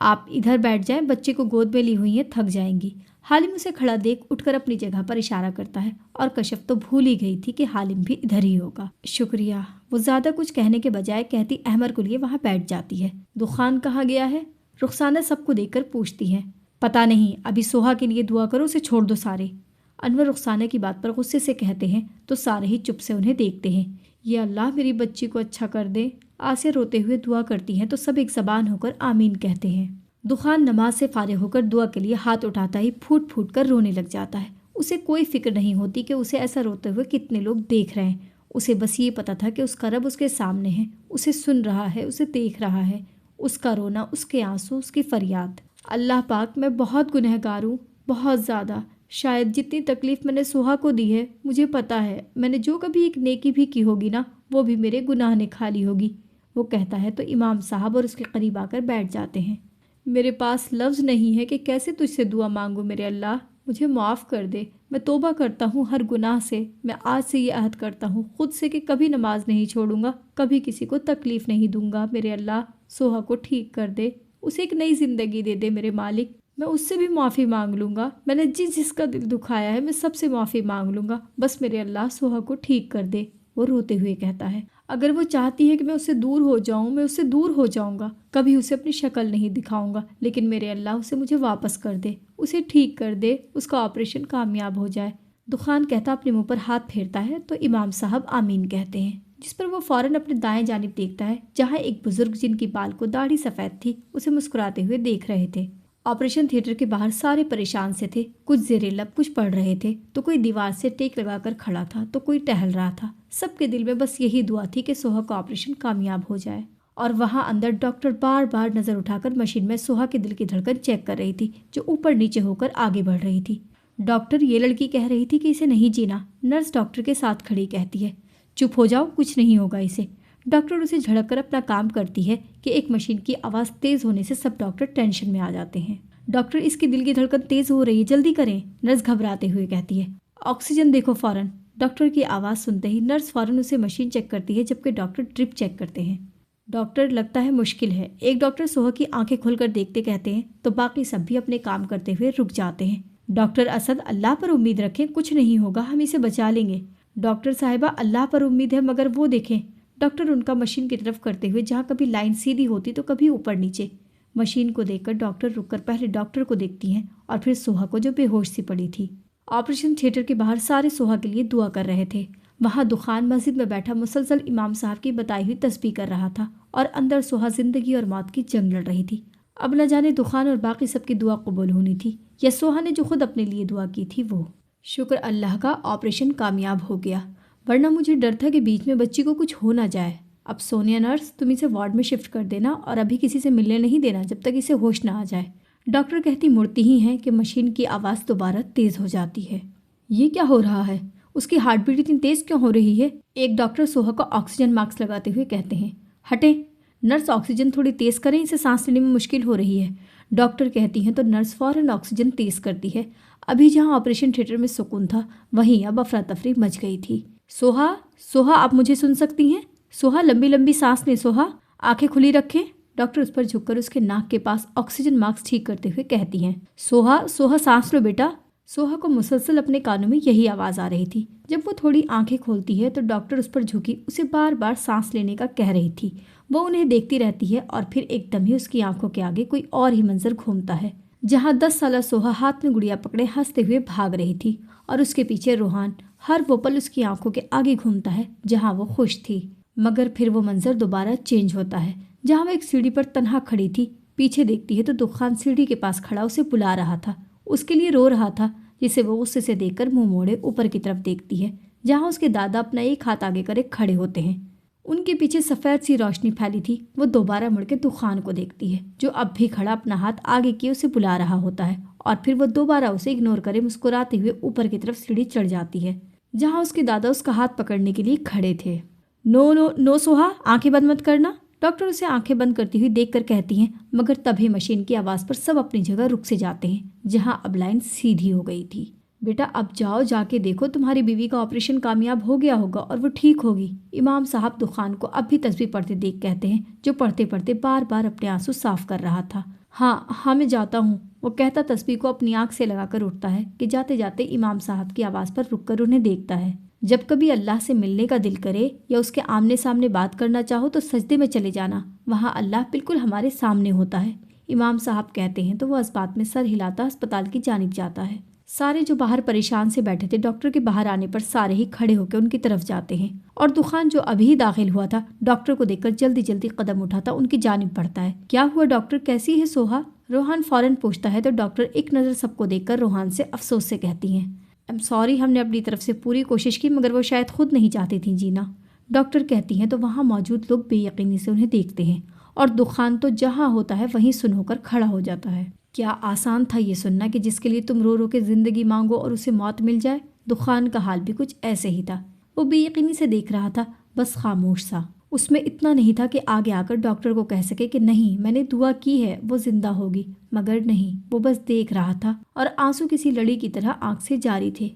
S1: आप इधर बैठ जाएं, बच्चे को गोद में ली हुई हैं, थक जाएंगी। हालिम उसे खड़ा देख उठकर अपनी जगह पर इशारा करता है और कशफ तो भूल ही गई थी कि हालिम भी इधर ही होगा। शुक्रिया। वो ज्यादा कुछ कहने के बजाय कहती अहमर को लिए वहाँ बैठ जाती है। दुखान कहाँ गया है? रुखसाना सबको देखकर पूछती है। पता नहीं, अभी सोहा के लिए दुआ करो, उसे छोड़ दो सारे। अनवर रुखसाना की बात पर गुस्से से कहते हैं तो सारे ही चुप से उन्हें देखते हैं। ये अल्लाह मेरी बच्ची को अच्छा कर दे। आसिया रोते हुए दुआ करती हैं तो सब एक जबान होकर आमीन कहते हैं। दुखान नमाज से फारिग होकर दुआ के लिए हाथ उठाता ही फूट फूट कर रोने लग जाता है। उसे कोई फिक्र नहीं होती कि उसे ऐसा रोते हुए कितने लोग देख रहे हैं। उसे बस ये पता था कि उसका रब उसके सामने है, उसे सुन रहा है, उसे देख रहा है। उसका रोना, उसके आंसू, उसकी फरियाद। अल्लाह पाक, मैं बहुत गुनहगार हूँ, बहुत ज़्यादा। शायद जितनी तकलीफ़ मैंने सोहा को दी है, मुझे पता है मैंने जो कभी एक नेकी भी की होगी ना, वो भी मेरे गुनाह ने खा ली होगी। वो कहता है तो इमाम साहब और उसके करीब आकर बैठ जाते हैं। मेरे पास लफ्ज़ नहीं है कि कैसे तुझसे दुआ मांगूं मेरे अल्लाह, मुझे माफ़ कर दे। मैं तौबा करता हूँ हर गुनाह से। मैं आज से ये अहद करता हूँ खुद से कि कभी नमाज नहीं छोड़ूंगा, कभी किसी को तकलीफ़ नहीं दूंगा मेरे अल्लाह। सोहा को ठीक कर दे, उसे एक नई ज़िंदगी दे दे मेरे मालिक। मैं उससे भी माफ़ी मांग लूँगा, मैंने जिसका दिल दुखाया है मैं सबसे माफ़ी मांग लूँगा, बस मेरे अल्लाह सोहा को ठीक कर दे। वो रोते हुए कहता है, अगर वो चाहती है कि मैं उससे दूर हो जाऊं, मैं उससे दूर हो जाऊंगा, कभी उसे अपनी शक्ल नहीं दिखाऊंगा, लेकिन मेरे अल्लाह उसे मुझे वापस कर दे, उसे ठीक कर दे, उसका ऑपरेशन कामयाब हो जाए। दुखान कहता अपने मुंह पर हाथ फेरता है तो इमाम साहब आमीन कहते हैं, जिस पर वो फौरन अपने दाएं जानिब देखता है जहाँ एक बुजुर्ग जिनकी बाल को दाढ़ी सफ़ेद थी उसे मुस्कुराते हुए देख रहे थे। ऑपरेशन थिएटर के बाहर सारे परेशान से थे, कुछ ज़ेरे लब कुछ पढ़ रहे थे, तो कोई दीवार से टेक लगाकर खड़ा था तो कोई टहल रहा था। सबके दिल में बस यही दुआ थी कि सोहा का ऑपरेशन कामयाब हो जाए। और वहाँ अंदर डॉक्टर बार बार नज़र उठाकर मशीन में सोहा के दिल की धड़कन चेक कर रही थी जो ऊपर नीचे होकर आगे बढ़ रही थी। डॉक्टर, ये लड़की कह रही थी कि इसे नहीं जीना। नर्स डॉक्टर के साथ खड़ी कहती है, चुप हो जाओ, कुछ नहीं होगा इसे। डॉक्टर उसे झड़क कर अपना काम करती है कि एक मशीन की आवाज़ तेज़ होने से सब डॉक्टर टेंशन में आ जाते हैं। डॉक्टर, इसकी दिल की धड़कन तेज़ हो रही है, जल्दी करें। नर्स घबराते हुए कहती है, ऑक्सीजन देखो फ़ौरन। डॉक्टर की आवाज़ सुनते ही नर्स फ़ौरन उसे मशीन चेक करती है जबकि डॉक्टर ड्रिप चेक करते हैं। डॉक्टर, लगता है मुश्किल है। एक डॉक्टर सोहा की आंखें खोलकर देखते कहते हैं तो बाकी सब भी अपने काम करते हुए रुक जाते हैं। डॉक्टर असद, अल्लाह पर उम्मीद रखें, कुछ नहीं होगा, हम इसे बचा लेंगे। डॉक्टर साहिबा, अल्लाह पर उम्मीद है, मगर वो देखें। डॉक्टर उनका मशीन की तरफ करते हुए जहाँ कभी लाइन सीधी होती तो कभी ऊपर नीचे। मशीन को देखकर डॉक्टर रुककर पहले डॉक्टर को देखती हैं और फिर सोहा को जो बेहोश सी पड़ी थी। ऑपरेशन थिएटर के बाहर सारे सोहा के लिए दुआ कर रहे थे। वहाँ दुखान मस्जिद में बैठा मुसलसल इमाम साहब की बताई हुई तस्बीह कर रहा था और अंदर सोहा जिंदगी और मौत की जंग लड़ रही थी। अब न जाने दुखान और बाकी सबकी दुआ कबूल होनी थी या सोहा ने जो खुद अपने लिए दुआ की थी वो। शुक्र अल्लाह का, ऑपरेशन कामयाब हो गया। वरना मुझे डर था कि बीच में बच्ची को कुछ हो ना जाए। अब सोनिया नर्स, तुम इसे वार्ड में शिफ्ट कर देना और अभी किसी से मिलने नहीं देना जब तक इसे होश ना आ जाए। डॉक्टर कहती मुड़ती ही हैं कि मशीन की आवाज़ दोबारा तेज़ हो जाती है। ये क्या हो रहा है? उसकी हार्ट बीट इतनी तेज़ क्यों हो रही है? एक डॉक्टर सोहा को ऑक्सीजन मास्क लगाते हुए कहते हैं। हटें नर्स, ऑक्सीजन थोड़ी तेज़ करें, इसे सांस लेने में मुश्किल हो रही है। डॉक्टर कहती हैं तो नर्स फ़ौरन ऑक्सीजन तेज़ करती है। अभी जहाँ ऑपरेशन थिएटर में सुकून था वहीं अब अफरा तफरी मच गई थी। सोहा, सोहा, आप मुझे सुन सकती हैं? सोहा, लंबी लंबी सांस लें। सोहा, आंखें खुली रखें। डॉक्टर उस पर झुककर उसके नाक के पास ऑक्सीजन मास्क ठीक करते हुए कहती हैं। सोहा, सोहा, सांस लो बेटा। सोहा को मुसलसल अपने कानों में यही आवाज़ आ रही थी। जब वो थोड़ी आंखें खोलती है तो डॉक्टर उस पर झुकी उसे बार बार सांस लेने का कह रही थी। वो उन्हें देखती रहती है और फिर एकदम ही उसकी आंखों के आगे कोई और ही मंजर घूमता है, जहाँ 10 साला सोहा हाथ में गुड़िया पकड़े हंसते हुए भाग रही थी और उसके पीछे रोहान हर वो पल उसकी आंखों के आगे घूमता है जहाँ वो खुश थी। मगर फिर वो मंजर दोबारा चेंज होता है, जहाँ वो एक सीढ़ी पर तन्हा खड़ी थी। पीछे देखती है तो दुखान सीढ़ी के पास खड़ा उसे बुला रहा था, उसके लिए रो रहा था, जिसे वो गुस्से से देखकर मुंह मोड़े ऊपर की तरफ देखती है, जहाँ उसके दादा अपना एक हाथ आगे करे खड़े होते हैं। उनके पीछे सफ़ेद सी रोशनी फैली थी। वो दोबारा मुड़ के दुखान को देखती है, जो अब भी खड़ा अपना हाथ आगे किए उसे बुला रहा होता है, और फिर वो दोबारा उसे इग्नोर करे मुस्कुराते हुए ऊपर की तरफ सीढ़ी चढ़ जाती है, जहाँ उसके दादा उसका हाथ पकड़ने के लिए खड़े थे। नो नो नो सोहा, आंखें बंद मत करना। डॉक्टर उसे आंखें बंद करती हुई देखकर कहती हैं, मगर तभी मशीन की आवाज़ पर सब अपनी जगह रुक से जाते हैं, जहाँ अब लाइन सीधी हो गई थी। बेटा अब जाओ, जाके देखो, तुम्हारी बीवी का ऑपरेशन कामयाब हो गया होगा और वो ठीक होगी। इमाम साहब दुखान को अब भी तस्बीह पढ़ते देख कहते हैं, जो पढ़ते पढ़ते बार बार अपने आंसू साफ कर रहा था। हाँ हाँ, मैं जाता हूँ, वो कहता तस्बीह को अपनी आंख से लगाकर उठता है कि जाते जाते इमाम साहब की आवाज़ पर रुककर उन्हें देखता है। जब कभी अल्लाह से मिलने का दिल करे या उसके आमने सामने बात करना चाहो तो सजदे में चले जाना, वहाँ अल्लाह बिल्कुल हमारे सामने होता है। इमाम साहब कहते हैं तो वो इस बात में सर हिलाता अस्पताल की जानिब जाता है। सारे जो बाहर परेशान से बैठे थे डॉक्टर के बाहर आने पर सारे ही खड़े होकर उनकी तरफ जाते हैं, और दुखान जो अभी दाखिल हुआ था डॉक्टर को देखकर जल्दी जल्दी कदम उठाता उनकी जानिब बढ़ता है। क्या हुआ डॉक्टर, कैसी है सोहा? रोहान फौरन पूछता है तो डॉक्टर एक नज़र सबको देखकर रोहान से अफसोस से कहती हैं, आई एम सॉरी, हमने अपनी तरफ से पूरी कोशिश की मगर वो शायद खुद नहीं चाहती थी जीना। डॉक्टर कहती हैं तो वहाँ मौजूद लोग बेयकीनी से उन्हें देखते हैं, और दुखान तो जहाँ होता है वहीं सुन होकर खड़ा हो जाता है। क्या आसान था ये सुनना कि जिसके लिए तुम रो रो के ज़िंदगी मांगो और उसे मौत मिल जाए। दुखान का हाल भी कुछ ऐसे ही था। वो बेयकीनी से देख रहा था, बस खामोश सा। उसमें इतना नहीं था कि आगे आकर डॉक्टर को कह सके कि नहीं, मैंने दुआ की है वो जिंदा होगी, मगर नहीं, वो बस देख रहा था और आंसू किसी लड़ी की तरह आंख से जारी थे।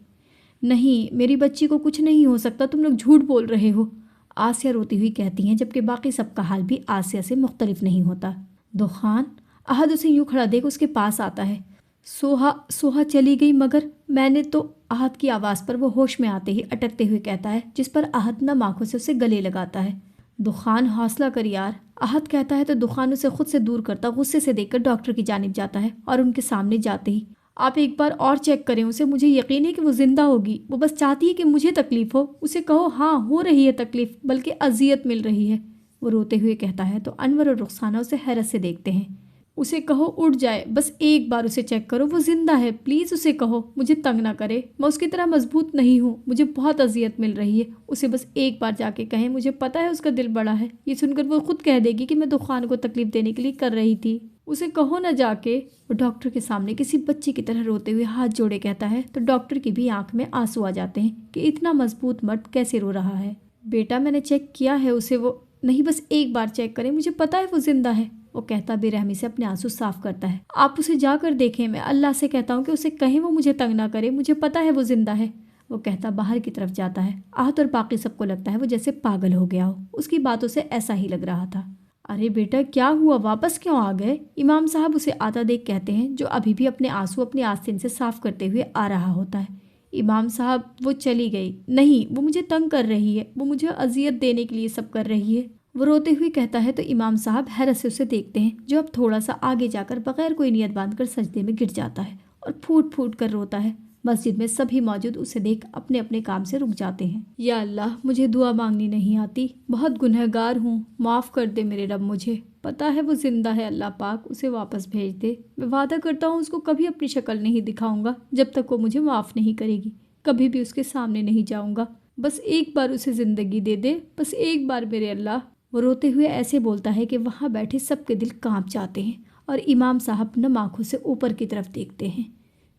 S1: नहीं, मेरी बच्ची को कुछ नहीं हो सकता, तुम लोग झूठ बोल रहे हो, आसिया रोती हुई कहती हैं, जबकि बाकी सबका हाल भी आसिया से मुख्तलिफ नहीं होता। दुखान, अहद उसे यूं खड़ा देख उसके पास आता है। सोहा, सोहा चली गई, मगर मैंने तो, अहद की आवाज़ पर वो होश में आते ही अटकते हुए कहता है, जिस पर अहद नम आंखों से उसे गले लगाता है। दुखान, हौसला कर यार, अहद कहता है तो दुखान उसे खुद से दूर करता गुस्से से देखकर डॉक्टर की जानिब जाता है, और उनके सामने जाते ही, आप एक बार और चेक करें उसे, मुझे यकीन है कि वो जिंदा होगी, वो बस चाहती है कि मुझे तकलीफ हो, उसे कहो हाँ हो रही है तकलीफ, बल्कि अजियत मिल रही है। वो रोते हुए कहता है तो अनवर और रुखसाना उसे हैरत से देखते हैं। उसे कहो उठ जाए, बस एक बार उसे चेक करो, वो जिंदा है, प्लीज़ उसे कहो, मुझे तंग ना करे, मैं उसकी तरह मजबूत नहीं हूँ, मुझे बहुत अजियत मिल रही है, उसे बस एक बार जाके कहें, मुझे पता है उसका दिल बड़ा है, ये सुनकर वो खुद कह देगी कि मैं दुखान को तकलीफ देने के लिए कर रही थी, उसे कहो ना जाके। वो डॉक्टर के सामने किसी बच्चे की तरह रोते हुए हाथ जोड़े कहता है तो डॉक्टर की भी आंख में आंसू आ जाते हैं कि इतना मजबूत मर्द कैसे रो रहा है। बेटा मैंने चेक किया है उसे, वो नहीं, बस एक बार चेक करें, मुझे पता है वो जिंदा है, वो कहता बेरहमी से अपने आंसू साफ करता है। आप उसे जाकर देखें, मैं अल्लाह से कहता हूँ कि उसे कहें वो मुझे तंग ना करे, मुझे पता है वो जिंदा है। वो कहता बाहर की तरफ जाता है। आहत और बाकी सबको लगता है वो जैसे पागल हो गया हो, उसकी बातों से ऐसा ही लग रहा था। अरे बेटा क्या हुआ, वापस क्यों आ गए? इमाम साहब उसे आता देख कहते हैं, जो अभी भी अपने आंसू अपनी आस्तीन से साफ करते हुए आ रहा होता है। इमाम साहब वो चली गई नहीं, वो मुझे तंग कर रही है, वो मुझे अजियत देने के लिए सब कर रही है, वो रोते हुए कहता है तो इमाम साहब हैरत से उसे देखते हैं, जो अब थोड़ा सा आगे जाकर बगैर कोई नियत बांधकर सजदे में गिर जाता है और फूट फूट कर रोता है। मस्जिद में सभी मौजूद उसे देख अपने अपने काम से रुक जाते हैं। या अल्लाह, मुझे दुआ मांगनी नहीं आती, बहुत गुनहगार हूँ, माफ़ कर दे मेरे रब, मुझे पता है वो जिंदा है, अल्लाह पाक उसे वापस भेज दे। मैं वादा करता हूँ उसको कभी अपनी शक्ल नहीं दिखाऊंगा जब तक वो मुझे माफ़ नहीं करेगी, कभी भी उसके सामने नहीं जाऊँगा। बस एक बार उसे ज़िंदगी दे दे, बस एक बार मेरे अल्लाह। वो रोते हुए ऐसे बोलता है कि वहाँ बैठे सबके दिल कांप जाते हैं और इमाम साहब नम आँखों से ऊपर की तरफ देखते हैं।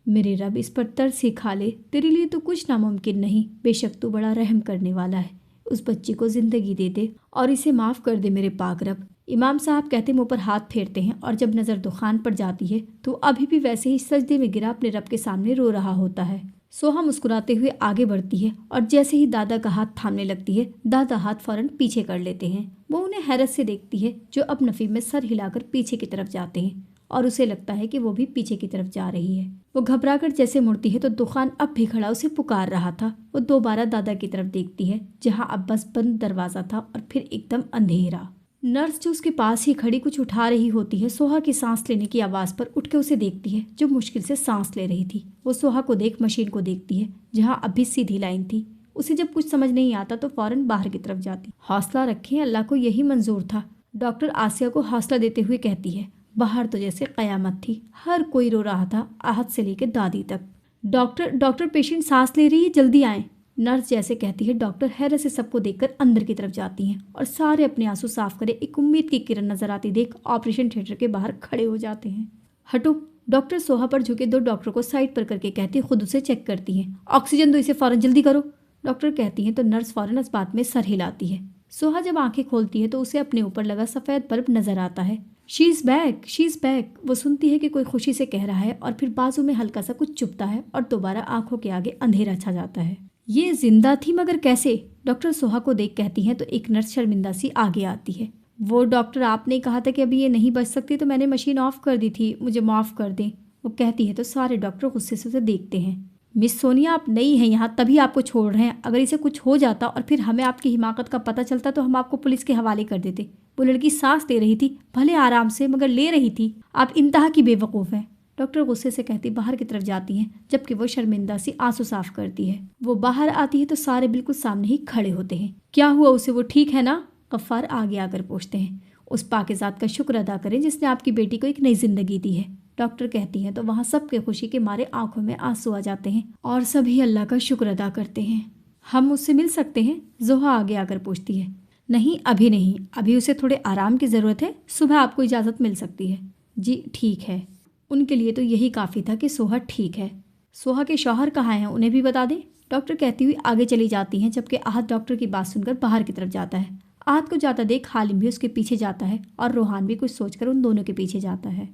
S1: मेरे रब, इस पर तरस ही खा ले, तेरे लिए तो कुछ नामुमकिन नहीं, बेशक तू बड़ा रहम करने वाला है। उस बच्ची को ज़िंदगी दे दे और इसे माफ़ कर दे मेरे पाक रब। इमाम साहब कहते मुँह पर हाथ फेरते हैं और जब नज़र दुखान पर जाती है तो अभी भी वैसे ही सजदे में गिरा अपने रब के सामने रो रहा होता है। सोहा मुस्कुराते हुए आगे बढ़ती है और जैसे ही दादा का हाथ थामने लगती है, दादा हाथ फौरन पीछे कर लेते हैं। वो उन्हें हैरत से देखती है जो अब नफ़ी में सर हिलाकर पीछे की तरफ जाते हैं और उसे लगता है कि वो भी पीछे की तरफ जा रही है। वो घबराकर जैसे मुड़ती है तो दुखान अब भी खड़ा उसे पुकार रहा था। वो दोबारा दादा की तरफ देखती है जहाँ अब बस बंद दरवाज़ा था और फिर एकदम अंधेरा। नर्स जो उसके पास ही खड़ी कुछ उठा रही होती है, सोहा की सांस लेने की आवाज़ पर उठ के उसे देखती है जो मुश्किल से सांस ले रही थी। वो सोहा को देख मशीन को देखती है जहाँ अभी सीधी लाइन थी। उसे जब कुछ समझ नहीं आता तो फौरन बाहर की तरफ जाती। हौसला रखें, अल्लाह को यही मंजूर था, डॉक्टर आसिया को हौसला देते हुए कहती है। बाहर तो जैसे क़यामत थी, हर कोई रो रहा था, आहत से लेकर दादी तक। डॉक्टर पेशेंट सांस ले रही है, जल्दी आएं। नर्स जैसे कहती है, डॉक्टर हैरत से सबको देखकर अंदर की तरफ जाती हैं और सारे अपने आंसू साफ करे एक उम्मीद की किरण नजर आती देख ऑपरेशन थिएटर के बाहर खड़े हो जाते हैं। हटो, डॉक्टर सोहा पर झुके दो डॉक्टर को साइड पर करके कहती खुद उसे चेक करती हैं। ऑक्सीजन दो इसे, फौरन जल्दी करो, डॉक्टर कहती हैं तो नर्स फौरन इस बात में सर हिलाती है। सोहा जब आंखें खोलती है तो उसे अपने ऊपर लगा सफ़ेद बल्ब नजर आता है। She is back, she is back. वो सुनती है कि कोई खुशी से कह रहा है और फिर बाजू में हल्का सा कुछ चुभता है और दोबारा आंखों के आगे अंधेरा छा जाता है। ये जिंदा थी मगर कैसे? डॉक्टर सोहा को देख कहती हैं तो एक नर्स शर्मिंदा सी आगे आती है। वो डॉक्टर, आपने कहा था कि अभी ये नहीं बच सकती तो मैंने मशीन ऑफ कर दी थी, मुझे माफ़ कर दें। वो कहती है तो सारे डॉक्टर गुस्से से उसे देखते हैं। मिस सोनिया, आप नई हैं यहाँ, तभी आपको छोड़ रहे हैं। अगर इसे कुछ हो जाता और फिर हमें आपकी हिमाकत का पता चलता तो हम आपको पुलिस के हवाले कर देते। वो लड़की सांस ले रही थी, भले आराम से मगर ले रही थी। आप इंतहा की बेवकूफ़ हैं, डॉक्टर गुस्से से कहती बाहर की तरफ जाती हैं जबकि वो शर्मिंदा सी आंसू साफ करती है। वो बाहर आती है तो सारे बिल्कुल सामने ही खड़े होते हैं। क्या हुआ उसे, वो ठीक है ना? गफ्फार आगे आकर पूछते हैं। उस पाकिज़ात का शुक्र अदा करें जिसने आपकी बेटी को एक नई जिंदगी दी है, डॉक्टर कहती हैं तो वहाँ सबके खुशी के मारे आंखों में आंसू आ जाते हैं और सभी अल्लाह का शुक्र अदा करते हैं। हम उससे मिल सकते हैं? जोहा आगे आकर पूछती है। नहीं, अभी नहीं, अभी उसे थोड़े आराम की ज़रूरत है, सुबह आपको इजाज़त मिल सकती है। जी ठीक है। उनके लिए तो यही काफ़ी था कि सोहा ठीक है। सोहा के शौहर कहाँ हैं, उन्हें भी बता दें, डॉक्टर कहती हुई आगे चली जाती हैं जबकि आहत डॉक्टर की बात सुनकर बाहर की तरफ जाता है। आहत को जाता देख हालिम भी उसके पीछे जाता है और रोहान भी कुछ सोचकर उन दोनों के पीछे जाता है।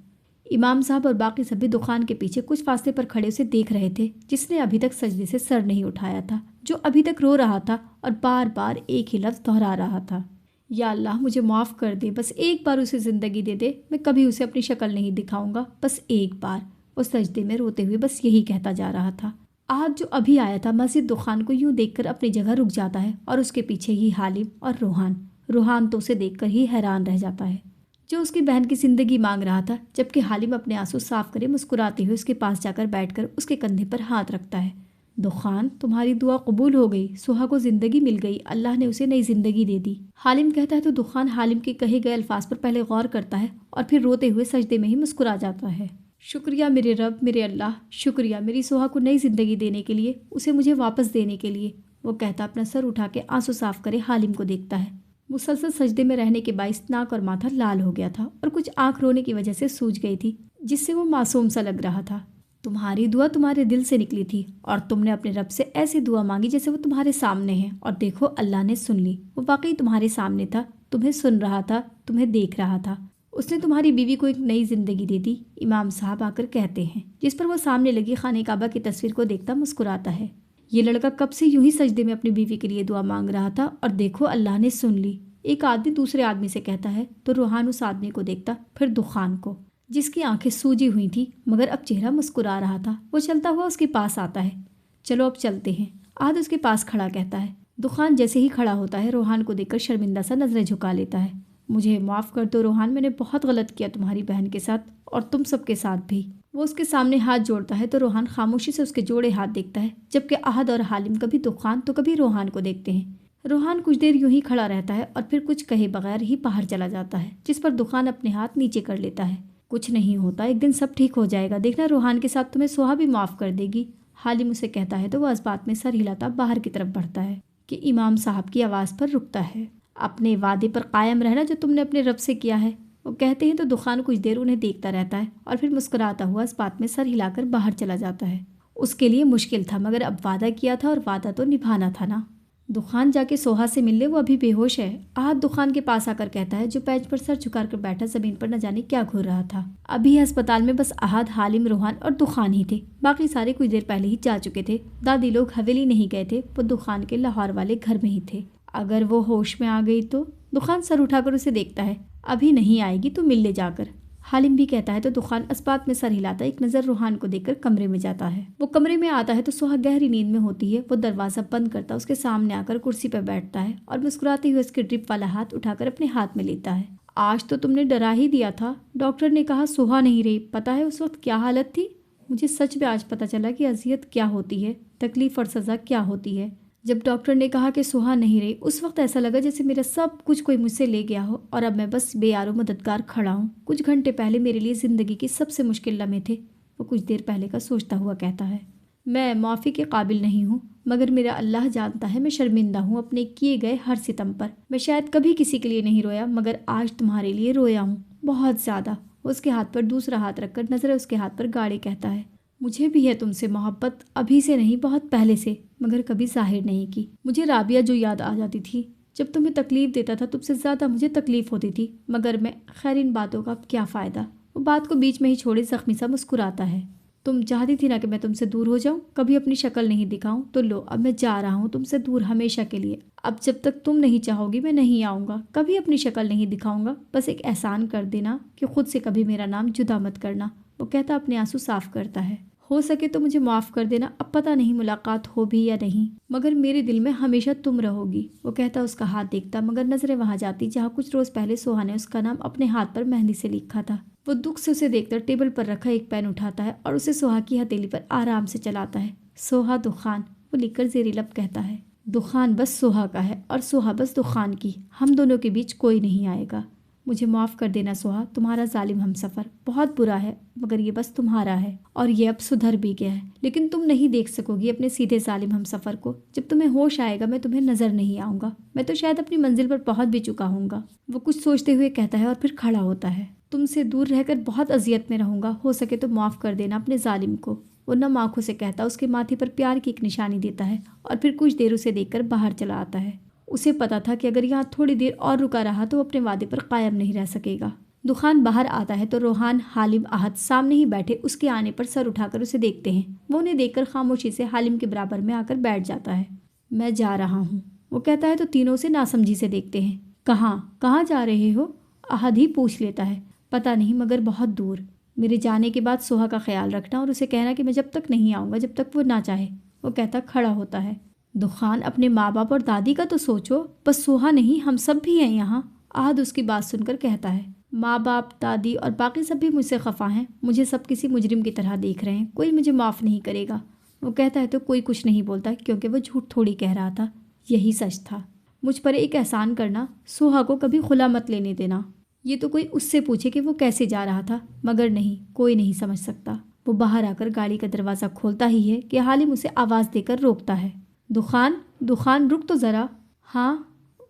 S1: इमाम साहब और बाकी सभी दुकान के पीछे कुछ फासले पर खड़े उसे देख रहे थे जिसने अभी तक सजदे से सर नहीं उठाया था, जो अभी तक रो रहा था और बार बार एक ही लफ्ज़ दोहरा रहा था, या अल्लाह मुझे माफ़ कर दे, बस एक बार उसे ज़िंदगी दे दे, मैं कभी उसे अपनी शक्ल नहीं दिखाऊंगा, बस एक बार। वो सजदे में रोते हुए बस यही कहता जा रहा था। आज जो अभी आया था मस्जिद दुखान को यूं देखकर अपनी जगह रुक जाता है और उसके पीछे ही हालिम और रोहान तो उसे देखकर ही हैरान रह जाता है, जो उसकी बहन की ज़िंदगी मांग रहा था, जबकि हालिम अपने आंसू साफ करे मुस्कुराते हुए उसके पास जाकर बैठकर उसके कंधे पर हाथ रखता है। दुखान, तुम्हारी दुआ कबूल हो गई, सोहा को ज़िंदगी मिल गई, अल्लाह ने उसे नई ज़िंदगी दे दी। हालिम कहता है तो दुखान हालिम के कहे गए अल्फाज पर पहले गौर करता है और फिर रोते हुए सजदे में ही मुस्कुरा जाता है। शुक्रिया मेरे रब, मेरे अल्लाह, शुक्रिया मेरी सोहा को नई ज़िंदगी देने के लिए, उसे मुझे वापस देने के लिए। वो कहता अपना सर उठा के आंसू साफ करे हालिम को देखता है। मुसलसल सजदे में रहने के बाइस नाक और माथा लाल हो गया था और कुछ आंख रोने की वजह से सूज गई थी, जिससे वो मासूम सा लग रहा था। तुम्हारी दुआ तुम्हारे दिल से निकली थी और तुमने अपने रब से ऐसी दुआ मांगी जैसे वो तुम्हारे सामने है, और देखो अल्लाह ने सुन ली। वो वाकई तुम्हारे सामने था, तुम्हें सुन रहा था, तुम्हें देख रहा था। उसने तुम्हारी बीवी को एक नई जिंदगी दे दी, इमाम साहब आकर कहते हैं, जिस पर वो सामने लगी खाने काबा की तस्वीर को देखता मुस्कुराता है। ये लड़का कब से यूं ही सजदे में अपनी बीवी के लिए दुआ मांग रहा था और देखो अल्लाह ने सुन ली। एक आदमी दूसरे आदमी से कहता है तो रोहान उस आदमी को देखता, फिर दुखान को, जिसकी आंखें सूजी हुई थी मगर अब चेहरा मुस्कुरा रहा था। वो चलता हुआ उसके पास आता है। चलो अब चलते हैं, आद उसके पास खड़ा कहता है। दुखान जैसे ही खड़ा होता है रोहान को देखकर शर्मिंदा सा नजरें झुका लेता है। मुझे माफ़ कर दो रोहान, मैंने बहुत गलत किया तुम्हारी बहन के साथ और तुम सबके साथ भी। वो उसके सामने हाथ जोड़ता है तो रोहान खामोशी से उसके जोड़े हाथ देखता है, जबकि आहद और हालिम कभी दुखान तो कभी रोहान को देखते हैं। रोहान कुछ देर यूं ही खड़ा रहता है और फिर कुछ कहे बगैर ही बाहर चला जाता है, जिस पर दुखान अपने हाथ नीचे कर लेता है। कुछ नहीं होता, एक दिन सब ठीक हो जाएगा, देखना रोहान के साथ तुम्हें सोहा भी माफ़ कर देगी, हालिम उसे कहता है तो वह इस बात में सर हिलाता बाहर की तरफ बढ़ता है। کہ امام صاحب کی آواز پر رکتا ہے۔ اپنے وعدے پر قائم رہنا جو تم نے اپنے رب سے کیا ہے، وہ کہتے ہیں تو دخان کچھ دیر انہیں دیکھتا رہتا ہے اور پھر مسکراتا ہوا اس بات میں سر ہلا کر باہر چلا جاتا ہے۔ اس کے لیے مشکل تھا مگر اب وعدہ کیا تھا اور وعدہ تو نبھانا تھا نا۔ دخان جا کے سوہا سے مل لے، وہ ابھی بے ہوش ہے۔ احد دخان کے پاس آ کر کہتا ہے، جو پینچ پر سر جھکا کر بیٹھا زمین پر نہ جانے کیا گھور رہا تھا۔ ابھی ہسپتال میں بس احد، حالم، روحان اور دخان ہی تھے، باقی سارے کچھ دیر پہلے ہی جا چکے تھے۔ دادی لوگ حویلی نہیں گئے تھے، وہ دخان کے لاہور والے گھر میں ہی تھے۔ اگر وہ ہوش میں آ گئی تو؟ دخان سر اٹھا کر اسے دیکھتا ہے۔ ابھی نہیں آئے گی تو مل لے جا کر، حالم بھی کہتا ہے تو دخان اسبات میں سر ہلاتا ایک نظر روحان کو دیکھ کر کمرے میں جاتا ہے۔ وہ کمرے میں آتا ہے تو سوہا گہری نیند میں ہوتی ہے۔ وہ دروازہ بند کرتا اس کے سامنے آ کر کرسی پہ بیٹھتا ہے اور مسکراتے ہوئے اس کے ڈرپ والا ہاتھ اٹھا کر اپنے ہاتھ میں لیتا ہے۔ آج تو تم نے ڈرا ہی دیا تھا، ڈاکٹر نے کہا سوہا نہیں رہی، پتا ہے اس وقت کیا حالت تھی؟ مجھے سچ میں آج پتا چلا کہ اذیت کیا ہوتی ہے، تکلیف اور سزا کیا ہوتی ہے۔ جب ڈاکٹر نے کہا کہ سوہا نہیں رہی، اس وقت ایسا لگا جیسے میرا سب کچھ کوئی مجھ سے لے گیا ہو اور اب میں بس بے یار و مددگار کھڑا ہوں۔ کچھ گھنٹے پہلے میرے لیے زندگی کی سب سے مشکل لمحے تھے، وہ کچھ دیر پہلے کا سوچتا ہوا کہتا ہے۔ میں معافی کے قابل نہیں ہوں، مگر میرا اللہ جانتا ہے میں شرمندہ ہوں اپنے کیے گئے ہر ستم پر۔ میں شاید کبھی کسی کے لیے نہیں رویا، مگر آج تمہارے لیے رویا ہوں، بہت زیادہ۔ وہ اس کے ہاتھ پر دوسرا ہاتھ رکھ کر نظریں اس کے ہاتھ پر گاڑے کہتا ہے، مجھے بھی ہے تم سے محبت، ابھی سے نہیں بہت پہلے سے، مگر کبھی ظاہر نہیں کی۔ مجھے رابعہ جو یاد آ جاتی تھی، جب تمہیں تکلیف دیتا تھا تم سے زیادہ مجھے تکلیف ہوتی تھی، مگر میں خیر ان باتوں کا اب کیا فائدہ۔ وہ بات کو بیچ میں ہی چھوڑے زخمی سا مسکراتا ہے۔ تم چاہتی تھی نا کہ میں تم سے دور ہو جاؤں، کبھی اپنی شکل نہیں دکھاؤں، تو لو اب میں جا رہا ہوں تم سے دور ہمیشہ کے لیے۔ اب جب تک تم نہیں چاہو گی میں نہیں آؤں گا، کبھی اپنی شکل نہیں دکھاؤں گا، بس ایک احسان کر دینا کہ خود سے کبھی میرا نام جدا مت کرنا۔ وہ کہتا اپنے آنسو صاف کرتا ہے، ہو سکے تو مجھے معاف کر دینا، اب پتہ نہیں ملاقات ہو بھی یا نہیں، مگر میرے دل میں ہمیشہ تم رہو گی۔ وہ کہتا اس کا ہاتھ دیکھتا مگر نظریں وہاں جاتی جہاں کچھ روز پہلے سوہا نے اس کا نام اپنے ہاتھ پر مہندی سے لکھا تھا۔ وہ دکھ سے اسے دیکھ کر ٹیبل پر رکھا ایک پین اٹھاتا ہے اور اسے سوہا کی ہتھیلی پر آرام سے چلاتا ہے۔ سوہا دخان، وہ لکھ کر زیر لب کہتا ہے، دخان بس سوہا کا ہے اور سوہا بس دخان کی، ہم دونوں کے بیچ کوئی نہیں آئے گا۔ مجھے معاف کر دینا سوہا، تمہارا ظالم ہمسفر بہت برا ہے، مگر یہ بس تمہارا ہے اور یہ اب سدھر بھی گیا ہے، لیکن تم نہیں دیکھ سکو گی اپنے سیدھے ظالم ہمسفر کو۔ جب تمہیں ہوش آئے گا میں تمہیں نظر نہیں آؤں گا، میں تو شاید اپنی منزل پر پہنچ بھی چکا ہوں گا۔ وہ کچھ سوچتے ہوئے کہتا ہے اور پھر کھڑا ہوتا ہے، تم سے دور رہ کر بہت اذیت میں رہوں گا، ہو سکے تو معاف کر دینا اپنے ظالم کو۔ وہ نم آنکھوں سے کہتا، اس کے ماتھے پر پیار کی ایک نشانی دیتا ہے اور پھر کچھ دیر اسے دیکھ کر باہر چلا آتا ہے۔ اسے پتا تھا کہ اگر یہاں تھوڑی دیر اور رکا رہا تو وہ اپنے وعدے پر قائم نہیں رہ سکے گا۔ دخان باہر آتا ہے تو روحان، حالم، احد سامنے ہی بیٹھے اس کے آنے پر سر اٹھا کر اسے دیکھتے ہیں۔ وہ انہیں دیکھ کر خاموشی سے حالم کے برابر میں آ کر بیٹھ جاتا ہے۔ میں جا رہا ہوں، وہ کہتا ہے تو تینوں اسے ناسمجھی سے دیکھتے ہیں۔ کہاں جا رہے ہو؟ احد ہی پوچھ لیتا ہے۔ پتہ نہیں مگر بہت دور۔ میرے جانے کے بعد سوہا کا خیال رکھنا اور اسے کہنا کہ میں جب تک نہیں آؤں گا جب تک وہ نہ چاہے۔ وہ کہتا کھڑا ہوتا ہے۔ دخان، اپنے ماں باپ اور دادی کا تو سوچو، بس سوہا نہیں ہم سب بھی ہیں یہاں۔ احد اس کی بات سن کر کہتا ہے، ماں باپ، دادی اور باقی سب بھی مجھ سے خفا ہیں، مجھے سب کسی مجرم کی طرح دیکھ رہے ہیں، کوئی مجھے معاف نہیں کرے گا۔ وہ کہتا ہے تو کوئی کچھ نہیں بولتا کیونکہ وہ جھوٹ تھوڑی کہہ رہا تھا، یہی سچ تھا۔ مجھ پر ایک احسان کرنا، سوہا کو کبھی کھلا مت لینے دینا۔ یہ تو کوئی اس سے پوچھے کہ وہ کیسے جا رہا تھا، مگر نہیں، کوئی نہیں سمجھ سکتا۔ وہ باہر آ کر گاڑی کا دروازہ کھولتا ہی ہے کہ حالم اسے آواز دے کر روکتا ہے، دخان رک تو ذرا۔ ہاں۔